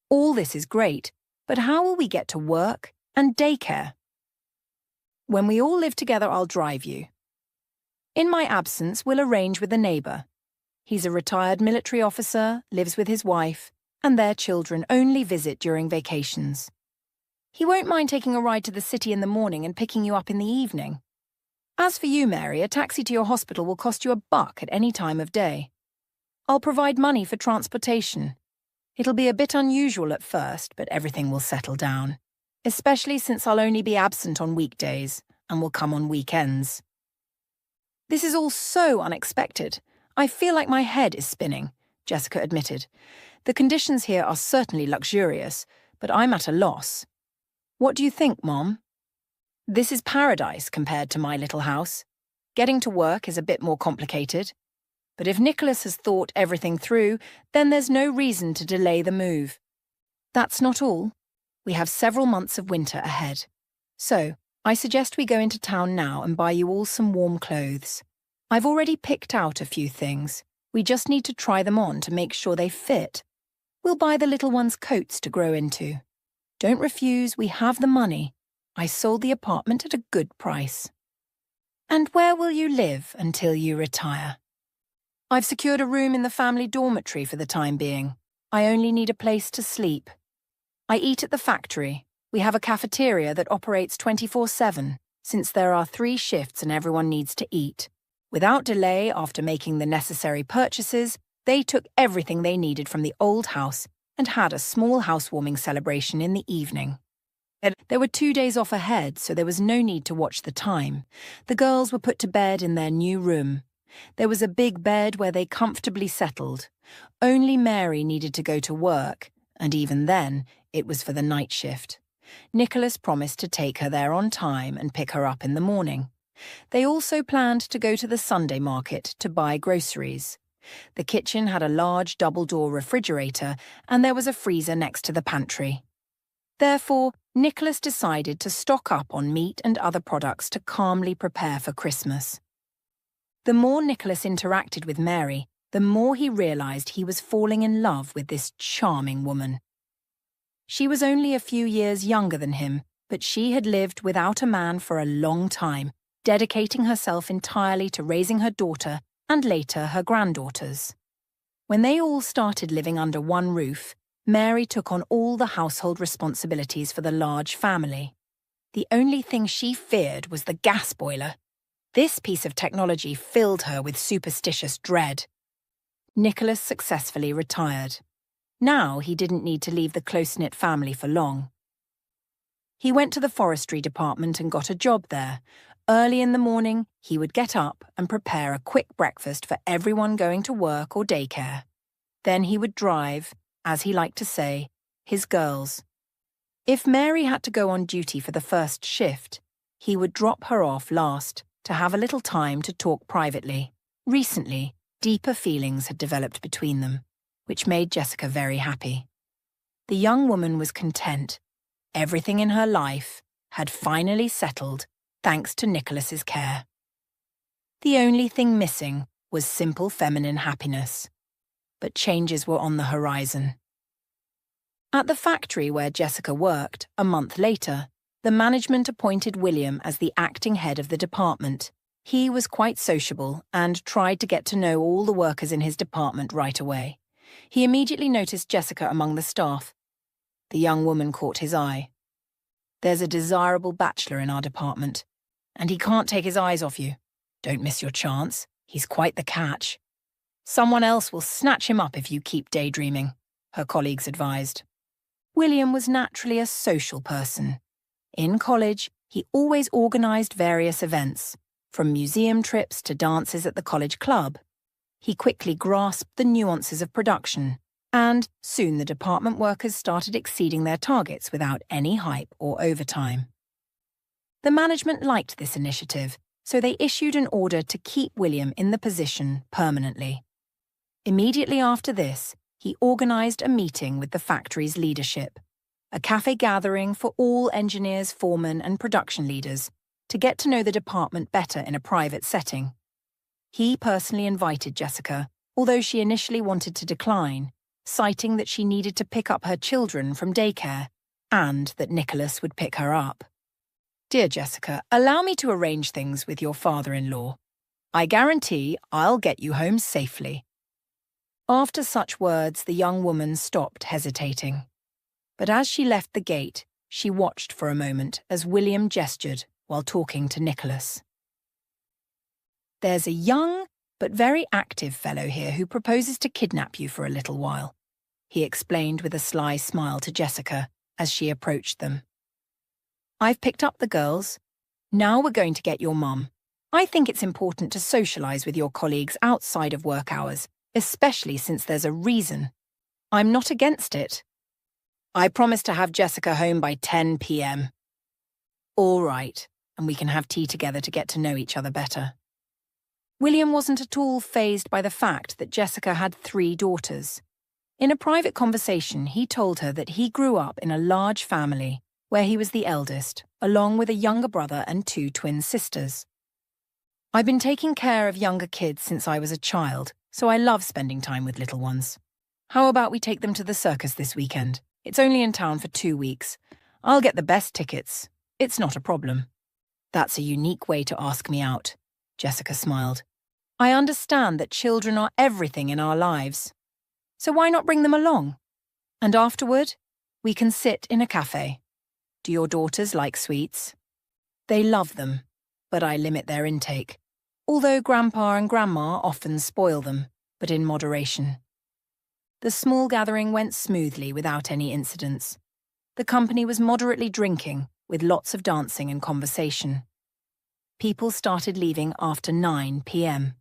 All this is great, but how will we get to work and daycare? When we all live together, I'll drive you. In my absence, we'll arrange with a neighbour. He's a retired military officer, lives with his wife, and their children only visit during vacations. He won't mind taking a ride to the city in the morning and picking you up in the evening. As for you, Mary, a taxi to your hospital will cost you $1 at any time of day. I'll provide money for transportation. It'll be a bit unusual at first, but everything will settle down, especially since I'll only be absent on weekdays and will come on weekends. This is all so unexpected. I feel like my head is spinning, Jessica admitted. The conditions here are certainly luxurious, but I'm at a loss. What do you think, Mom? This is paradise compared to my little house. Getting to work is a bit more complicated. But if Nicholas has thought everything through, then there's no reason to delay the move. That's not all. We have several months of winter ahead. So, I suggest we go into town now and buy you all some warm clothes. I've already picked out a few things. We just need to try them on to make sure they fit. We'll buy the little ones coats to grow into. Don't refuse, we have the money. I sold the apartment at a good price. And where will you live until you retire? I've secured a room in the family dormitory for the time being. I only need a place to sleep. I eat at the factory. We have a cafeteria that operates 24/7, since there are 3 shifts and everyone needs to eat. Without delay, after making the necessary purchases, they took everything they needed from the old house and had a small housewarming celebration in the evening. There were 2 days off ahead, so there was no need to watch the time. The girls were put to bed in their new room. There was a big bed where they comfortably settled. Only Mary needed to go to work, and even then, it was for the night shift. Nicholas promised to take her there on time and pick her up in the morning. They also planned to go to the Sunday market to buy groceries. The kitchen had a large double-door refrigerator, and there was a freezer next to the pantry. Therefore, Nicholas decided to stock up on meat and other products to calmly prepare for Christmas. The more Nicholas interacted with Mary, the more he realized he was falling in love with this charming woman. She was only a few years younger than him, but she had lived without a man for a long time, dedicating herself entirely to raising her daughter and later her granddaughters. When they all started living under one roof, Mary took on all the household responsibilities for the large family. The only thing she feared was the gas boiler. This piece of technology filled her with superstitious dread. Nicholas successfully retired. Now he didn't need to leave the close-knit family for long. He went to the forestry department and got a job there. Early in the morning, he would get up and prepare a quick breakfast for everyone going to work or daycare. Then he would drive, as he liked to say, his girls. If Mary had to go on duty for the first shift, he would drop her off last to have a little time to talk privately. Recently, deeper feelings had developed between them, which made Jessica very happy. The young woman was content. Everything in her life had finally settled thanks to Nicholas's care. The only thing missing was simple feminine happiness. But changes were on the horizon. At the factory where Jessica worked, a month later, the management appointed William as the acting head of the department. He was quite sociable and tried to get to know all the workers in his department right away. He immediately noticed Jessica among the staff. The young woman caught his eye. "There's a desirable bachelor in our department, and he can't take his eyes off you. Don't miss your chance. He's quite the catch. Someone else will snatch him up if you keep daydreaming," her colleagues advised. William was naturally a social person. In college, he always organized various events, from museum trips to dances at the college club. He quickly grasped the nuances of production, and soon the department workers started exceeding their targets without any hype or overtime. The management liked this initiative, so they issued an order to keep William in the position permanently. Immediately after this, he organized a meeting with the factory's leadership, a cafe gathering for all engineers, foremen, and production leaders to get to know the department better in a private setting. He personally invited Jessica, although she initially wanted to decline, citing that she needed to pick up her children from daycare and that Nicholas would pick her up. "Dear Jessica, allow me to arrange things with your father-in-law. I guarantee I'll get you home safely." After such words, the young woman stopped hesitating. But as she left the gate, she watched for a moment as William gestured while talking to Nicholas. "There's a young but very active fellow here who proposes to kidnap you for a little while," he explained with a sly smile to Jessica as she approached them. "I've picked up the girls. Now we're going to get your mum. I think it's important to socialize with your colleagues outside of work hours, especially since there's a reason. I'm not against it. I promise to have Jessica home by 10 p.m. "All right, and we can have tea together to get to know each other better." William wasn't at all fazed by the fact that Jessica had 3 daughters. In a private conversation, he told her that he grew up in a large family where he was the eldest, along with a younger brother and 2 twin sisters. I've been taking care of younger kids since I was a child, so I love spending time with little ones. How about we take them to the circus this weekend? It's only in town for 2 weeks. I'll get the best tickets. It's not a problem. That's a unique way to ask me out, Jessica smiled. I understand that children are everything in our lives. So why not bring them along? And afterward, we can sit in a cafe. Do your daughters like sweets? They love them, but I limit their intake. Although Grandpa and Grandma often spoil them, but in moderation. The small gathering went smoothly without any incidents. The company was moderately drinking, with lots of dancing and conversation. People started leaving after 9 p.m.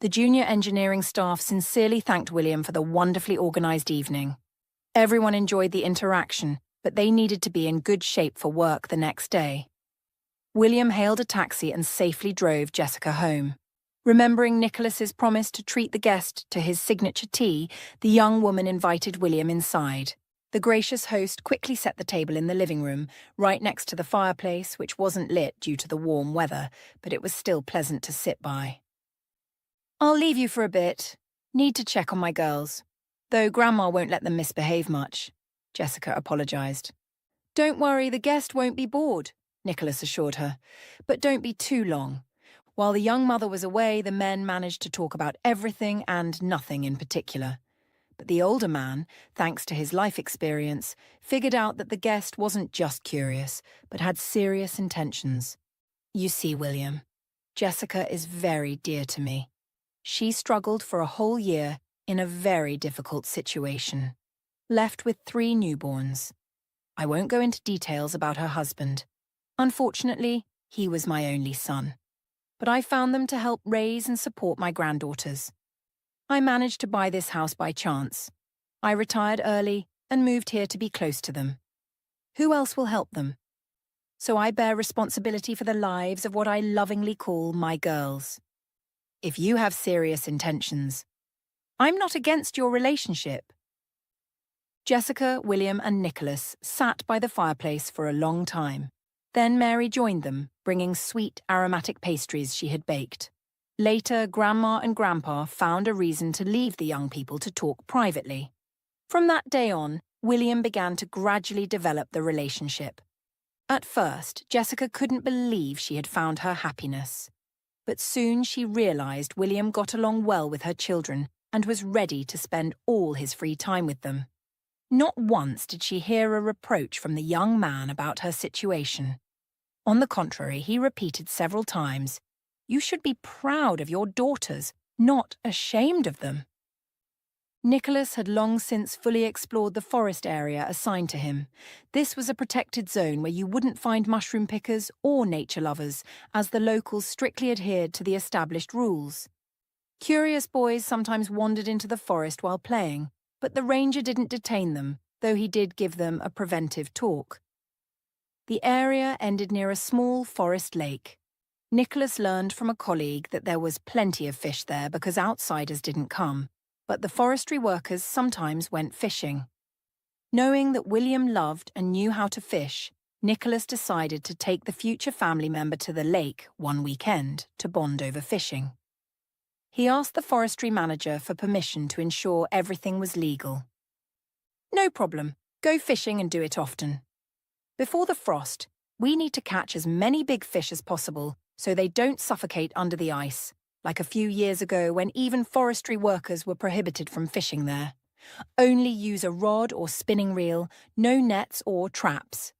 The junior engineering staff sincerely thanked William for the wonderfully organised evening. Everyone enjoyed the interaction, but they needed to be in good shape for work the next day. William hailed a taxi and safely drove Jessica home. Remembering Nicholas's promise to treat the guest to his signature tea, the young woman invited William inside. The gracious host quickly set the table in the living room, right next to the fireplace, which wasn't lit due to the warm weather, but it was still pleasant to sit by. I'll leave you for a bit. Need to check on my girls. Though Grandma won't let them misbehave much, Jessica apologised. Don't worry, the guest won't be bored, Nicholas assured her. But don't be too long. While the young mother was away, the men managed to talk about everything and nothing in particular. But the older man, thanks to his life experience, figured out that the guest wasn't just curious, but had serious intentions. You see, William, Jessica is very dear to me. She struggled for a whole year in a very difficult situation, left with 3 newborns. I won't go into details about her husband. Unfortunately, he was my only son. But I found them to help raise and support my granddaughters. I managed to buy this house by chance. I retired early and moved here to be close to them. Who else will help them? So I bear responsibility for the lives of what I lovingly call my girls. If you have serious intentions, I'm not against your relationship. Jessica, William, and Nicholas sat by the fireplace for a long time. Then Mary joined them, bringing sweet, aromatic pastries she had baked. Later, Grandma and Grandpa found a reason to leave the young people to talk privately. From that day on, William began to gradually develop the relationship. At first, Jessica couldn't believe she had found her happiness. But soon she realised William got along well with her children and was ready to spend all his free time with them. Not once did she hear a reproach from the young man about her situation. On the contrary, he repeated several times, "You should be proud of your daughters, not ashamed of them." Nicholas had long since fully explored the forest area assigned to him. This was a protected zone where you wouldn't find mushroom pickers or nature lovers, as the locals strictly adhered to the established rules. Curious boys sometimes wandered into the forest while playing, but the ranger didn't detain them, though he did give them a preventive talk. The area ended near a small forest lake. Nicholas learned from a colleague that there was plenty of fish there because outsiders didn't come, but the forestry workers sometimes went fishing. Knowing that William loved and knew how to fish, Nicholas decided to take the future family member to the lake one weekend to bond over fishing. He asked the forestry manager for permission to ensure everything was legal. "No problem. Go fishing and do it often. Before the frost, we need to catch as many big fish as possible so they don't suffocate under the ice, like a few years ago when even forestry workers were prohibited from fishing there. Only use a rod or spinning reel, no nets or traps.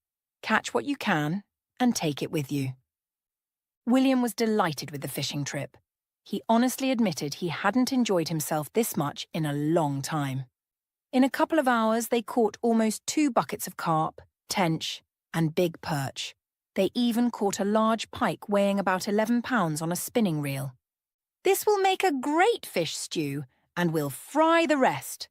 Catch what you can and take it with you." William was delighted with the fishing trip. He honestly admitted he hadn't enjoyed himself this much in a long time. In a couple of hours, they caught almost 2 buckets of carp, tench, and big perch. They even caught a large pike weighing about 11 pounds on a spinning reel. "This will make a great fish stew, and we'll fry the rest.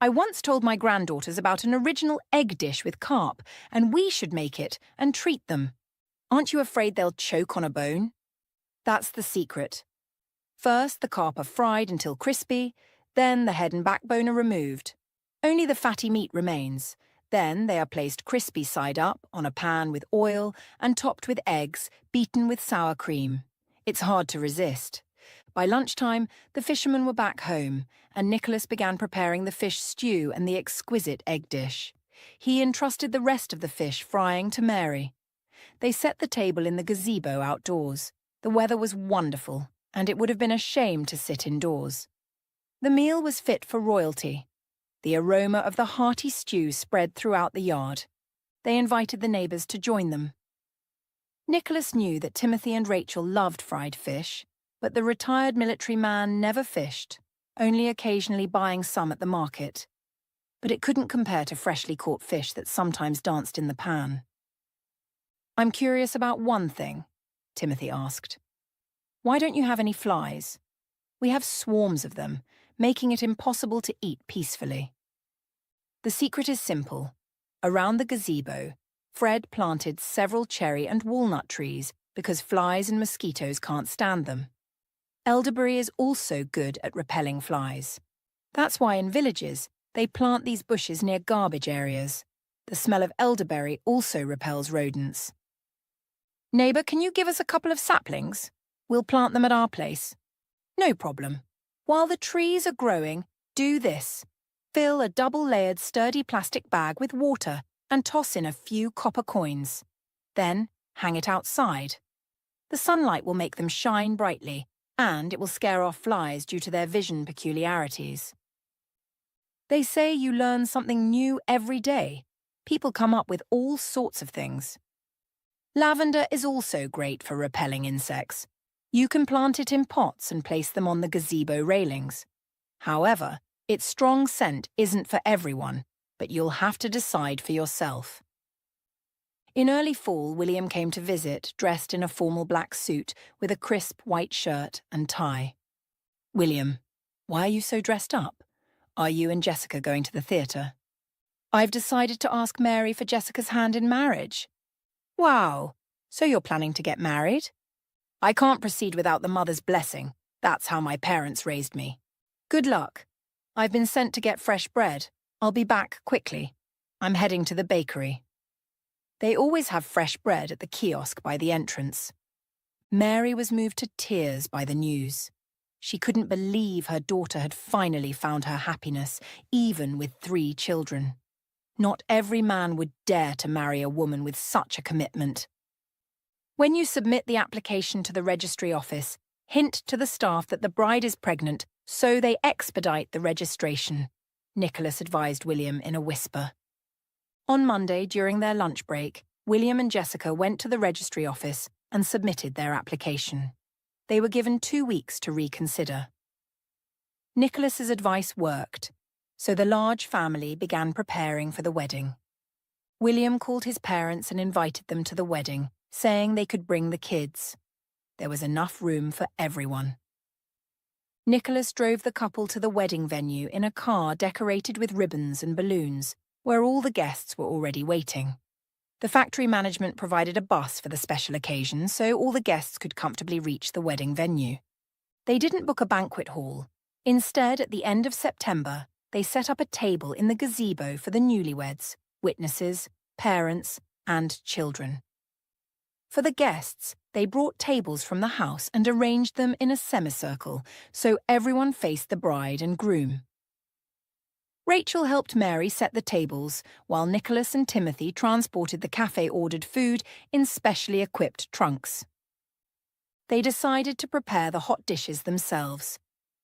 I once told my granddaughters about an original egg dish with carp, and we should make it and treat them. Aren't you afraid they'll choke on a bone?" That's the secret. First, the carp are fried until crispy, then the head and backbone are removed. Only the fatty meat remains. Then they are placed crispy side up on a pan with oil and topped with eggs beaten with sour cream. It's hard to resist. By lunchtime, the fishermen were back home, and Nicholas began preparing the fish stew and the exquisite egg dish. He entrusted the rest of the fish frying to Mary. They set the table in the gazebo outdoors. The weather was wonderful, and it would have been a shame to sit indoors. The meal was fit for royalty. The aroma of the hearty stew spread throughout the yard. They invited the neighbours to join them. Nicholas knew that Timothy and Rachel loved fried fish, but the retired military man never fished, only occasionally buying some at the market. But it couldn't compare to freshly caught fish that sometimes danced in the pan. "I'm curious about one thing," Timothy asked. "Why don't you have any flies? We have swarms of them, making it impossible to eat peacefully." The secret is simple. Around the gazebo, Fred planted several cherry and walnut trees because flies and mosquitoes can't stand them. Elderberry is also good at repelling flies. That's why in villages, they plant these bushes near garbage areas. The smell of elderberry also repels rodents. "Neighbour, can you give us a couple of saplings? We'll plant them at our place." "No problem. While the trees are growing, do this. Fill a double-layered sturdy plastic bag with water and toss in a few copper coins. Then hang it outside. The sunlight will make them shine brightly, and it will scare off flies due to their vision peculiarities." They say you learn something new every day. People come up with all sorts of things. Lavender is also great for repelling insects. You can plant it in pots and place them on the gazebo railings. However, its strong scent isn't for everyone, but you'll have to decide for yourself. In early fall, William came to visit, dressed in a formal black suit with a crisp white shirt and tie. "William, why are you so dressed up? Are you and Jessica going to the theatre?" "I've decided to ask Mary for Jessica's hand in marriage." "Wow, so you're planning to get married?" "I can't proceed without the mother's blessing. That's how my parents raised me." "Good luck. I've been sent to get fresh bread. I'll be back quickly. I'm heading to the bakery." They always have fresh bread at the kiosk by the entrance. Mary was moved to tears by the news. She couldn't believe her daughter had finally found her happiness, even with 3 children. Not every man would dare to marry a woman with such a commitment. When you submit the application to the registry office, hint to the staff that the bride is pregnant so they expedite the registration, Nicholas advised William in a whisper. On Monday, during their lunch break, William and Jessica went to the registry office and submitted their application. They were given 2 weeks to reconsider. Nicholas's advice worked, so the large family began preparing for the wedding. William called his parents and invited them to the wedding, saying they could bring the kids. There was enough room for everyone. Nicholas drove the couple to the wedding venue in a car decorated with ribbons and balloons, where all the guests were already waiting. The factory management provided a bus for the special occasion, so all the guests could comfortably reach the wedding venue. They didn't book a banquet hall. Instead, at the end of September, they set up a table in the gazebo for the newlyweds, witnesses, parents, and children. For the guests, they brought tables from the house and arranged them in a semicircle, so everyone faced the bride and groom. Rachel helped Mary set the tables, while Nicholas and Timothy transported the cafe-ordered food in specially equipped trunks. They decided to prepare the hot dishes themselves.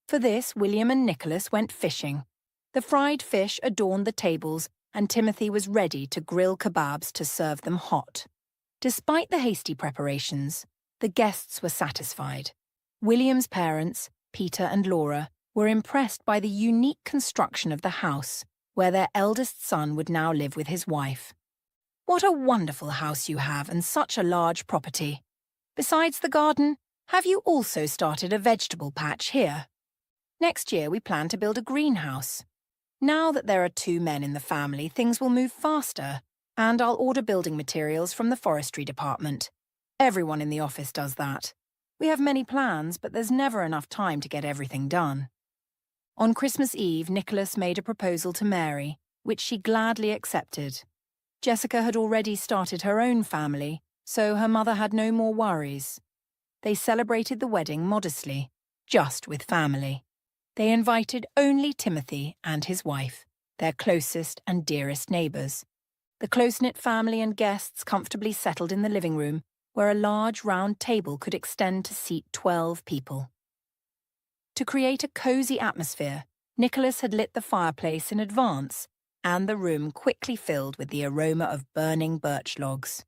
For this, William and Nicholas went fishing. The fried fish adorned the tables, and Timothy was ready to grill kebabs to serve them hot. Despite the hasty preparations, the guests were satisfied. William's parents, Peter and Laura, were impressed by the unique construction of the house, where their eldest son would now live with his wife. "What a wonderful house you have, and such a large property. Besides the garden, have you also started a vegetable patch here? Next year we plan to build a greenhouse. Now that there are 2 men in the family, things will move faster, and I'll order building materials from the forestry department. Everyone in the office does that. We have many plans, but there's never enough time to get everything done." On Christmas Eve, Nicholas made a proposal to Mary, which she gladly accepted. Jessica had already started her own family, so her mother had no more worries. They celebrated the wedding modestly, just with family. They invited only Timothy and his wife, their closest and dearest neighbours. The close-knit family and guests comfortably settled in the living room, where a large round table could extend to seat 12 people. To create a cosy atmosphere, Nicholas had lit the fireplace in advance, and the room quickly filled with the aroma of burning birch logs.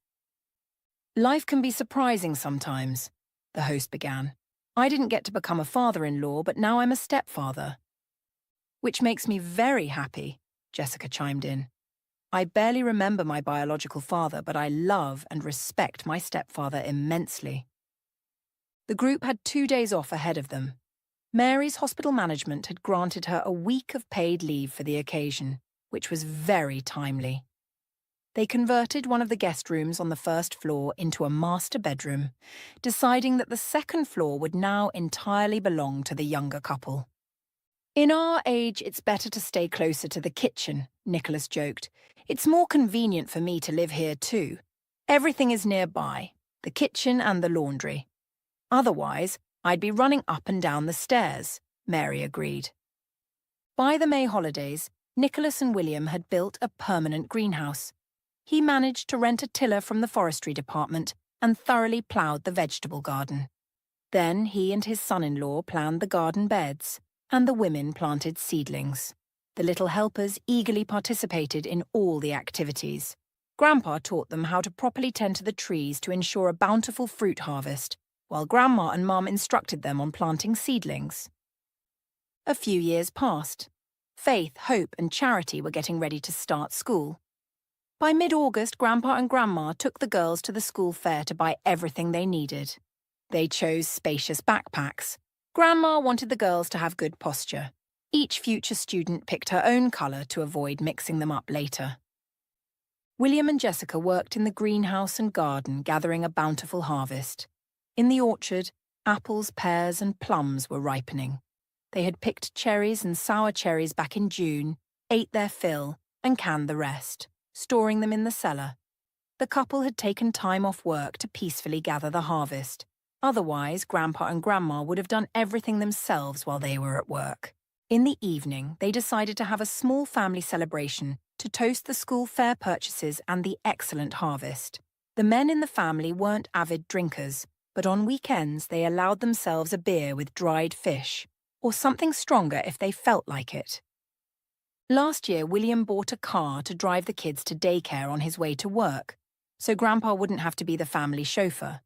"Life can be surprising sometimes," the host began. "I didn't get to become a father-in-law, but now I'm a stepfather." "Which makes me very happy," Jessica chimed in. "I barely remember my biological father, but I love and respect my stepfather immensely." The group had 2 days off ahead of them. Mary's hospital management had granted her a week of paid leave for the occasion, which was very timely. They converted one of the guest rooms on the first floor into a master bedroom, deciding that the second floor would now entirely belong to the younger couple. "In our age, it's better to stay closer to the kitchen," Nicholas joked. "It's more convenient for me to live here too. Everything is nearby, the kitchen and the laundry. Otherwise, I'd be running up and down the stairs," Mary agreed. By the May holidays, Nicholas and William had built a permanent greenhouse. He managed to rent a tiller from the forestry department and thoroughly ploughed the vegetable garden. Then he and his son-in-law planned the garden beds, and the women planted seedlings. The little helpers eagerly participated in all the activities. Grandpa taught them how to properly tend to the trees to ensure a bountiful fruit harvest, while Grandma and Mum instructed them on planting seedlings. A few years passed. Faith, Hope, and Charity were getting ready to start school. By mid-August, Grandpa and Grandma took the girls to the school fair to buy everything they needed. They chose spacious backpacks. Grandma wanted the girls to have good posture. Each future student picked her own colour to avoid mixing them up later. William and Jessica worked in the greenhouse and garden, gathering a bountiful harvest. In the orchard, apples, pears, and plums were ripening. They had picked cherries and sour cherries back in June, ate their fill, and canned the rest, storing them in the cellar. The couple had taken time off work to peacefully gather the harvest. Otherwise, Grandpa and Grandma would have done everything themselves while they were at work. In the evening, they decided to have a small family celebration to toast the school fair purchases and the excellent harvest. The men in the family weren't avid drinkers, but on weekends they allowed themselves a beer with dried fish, or something stronger if they felt like it. Last year, William bought a car to drive the kids to daycare on his way to work, so Grandpa wouldn't have to be the family chauffeur.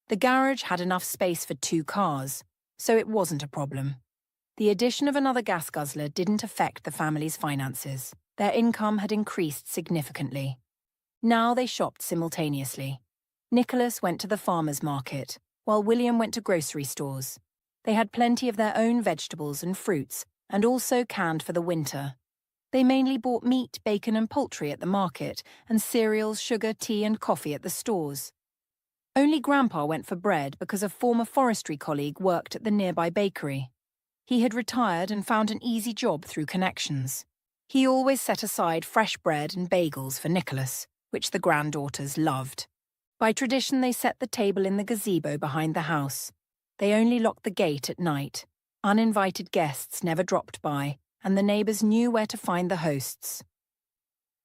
The garage had enough space for 2 cars, so it wasn't a problem. The addition of another gas guzzler didn't affect the family's finances. Their income had increased significantly. Now they shopped simultaneously. Nicholas went to the farmer's market, while William went to grocery stores. They had plenty of their own vegetables and fruits, and also canned for the winter. They mainly bought meat, bacon, and poultry at the market, and cereals, sugar, tea, and coffee at the stores. Only Grandpa went for bread because a former forestry colleague worked at the nearby bakery. He had retired and found an easy job through connections. He always set aside fresh bread and bagels for Nicholas, which the granddaughters loved. By tradition, they set the table in the gazebo behind the house. They only locked the gate at night. Uninvited guests never dropped by, and the neighbours knew where to find the hosts.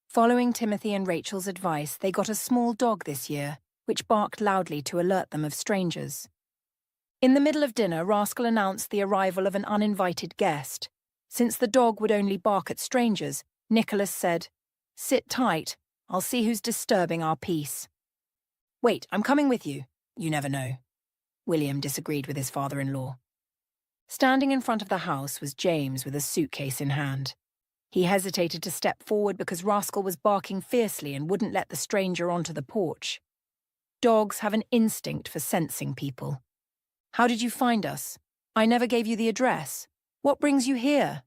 Following Timothy and Rachel's advice, they got a small dog this year, which barked loudly to alert them of strangers. In the middle of dinner, Rascal announced the arrival of an uninvited guest. Since the dog would only bark at strangers, Nicholas said, "Sit tight, I'll see who's disturbing our peace." "Wait, I'm coming with you. You never know." William disagreed with his father-in-law. Standing in front of the house was James with a suitcase in hand. He hesitated to step forward because Rascal was barking fiercely and wouldn't let the stranger onto the porch. Dogs have an instinct for sensing people. "How did you find us? I never gave you the address. What brings you here?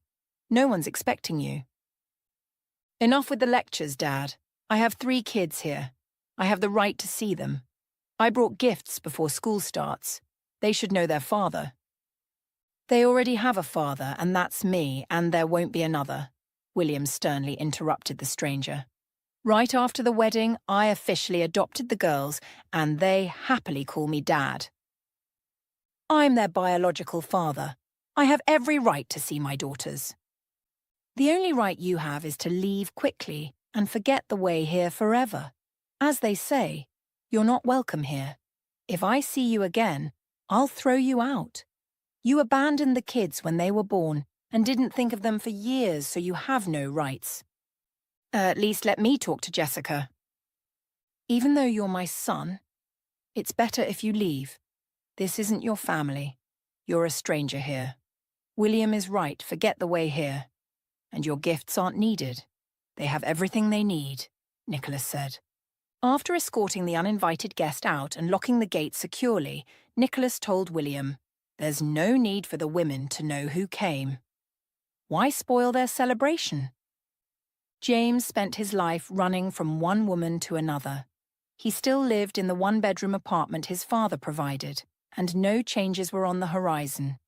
No one's expecting you." "Enough with the lectures, Dad. I have 3 kids here. I have the right to see them. I brought gifts before school starts. They should know their father." "They already have a father, and that's me, and there won't be another. William sternly interrupted the stranger. "Right after the wedding, I officially adopted the girls, and they happily call me Dad. I'm their biological father. I have every right to see my daughters. The only right you have is to leave quickly and forget the way here forever. As they say, you're not welcome here. If I see you again, I'll throw you out. You abandoned the kids when they were born and didn't think of them for years, so you have no rights. At least let me talk to Jessica. Even though you're my son, it's better if you leave. This isn't your family. You're a stranger here. William is right, forget the way here. And your gifts aren't needed. They have everything they need," Nicholas said. After escorting the uninvited guest out and locking the gate securely, Nicholas told William, "There's no need for the women to know who came. Why spoil their celebration?" James spent his life running from one woman to another. He still lived in the one-bedroom apartment his father provided, and no changes were on the horizon.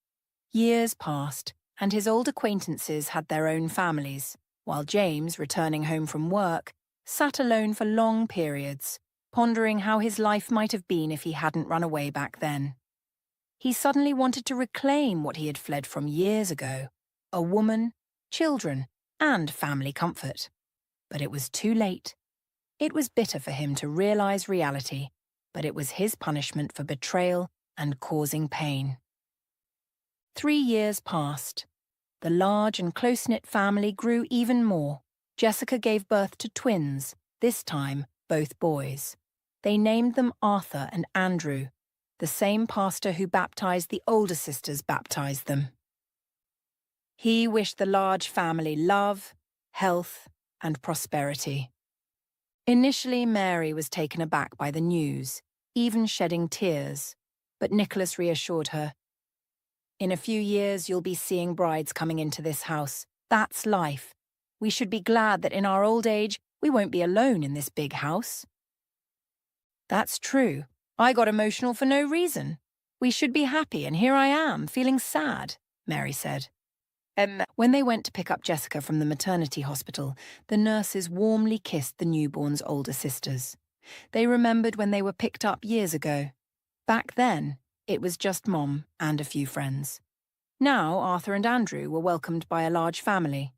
Years passed, and his old acquaintances had their own families, while James, returning home from work, sat alone for long periods, pondering how his life might have been if he hadn't run away back then. He suddenly wanted to reclaim what he had fled from years ago: a woman, children, and family comfort. But it was too late. It was bitter for him to realize reality, but it was his punishment for betrayal and causing pain. 3 years passed. The large and close-knit family grew even more. Jessica gave birth to twins, this time both boys. They named them Arthur and Andrew. The same pastor who baptized the older sisters baptized them. He wished the large family love, health, and prosperity. Initially, Mary was taken aback by the news, even shedding tears, but Nicholas reassured her. "In a few years, you'll be seeing brides coming into this house. That's life. We should be glad that in our old age, we won't be alone in this big house." "That's true. I got emotional for no reason. We should be happy, and here I am, feeling sad," Mary said. When they went to pick up Jessica from the maternity hospital, the nurses warmly kissed the newborn's older sisters. They remembered when they were picked up years ago. Back then, it was just Mom and a few friends. Now, Arthur and Andrew were welcomed by a large family.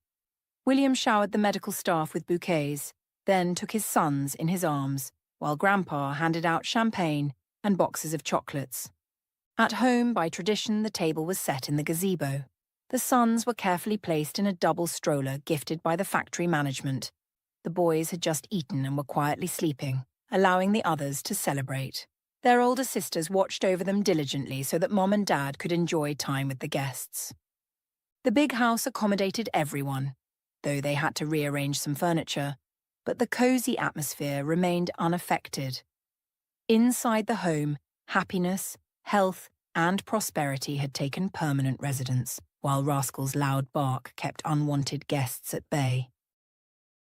William showered the medical staff with bouquets, then took his sons in his arms, while Grandpa handed out champagne and boxes of chocolates. At home, by tradition, the table was set in the gazebo. The sons were carefully placed in a double stroller gifted by the factory management. The boys had just eaten and were quietly sleeping, allowing the others to celebrate. Their older sisters watched over them diligently so that Mom and Dad could enjoy time with the guests. The big house accommodated everyone, though they had to rearrange some furniture, but the cozy atmosphere remained unaffected. Inside the home, happiness, health, and prosperity had taken permanent residence, while Rascal's loud bark kept unwanted guests at bay.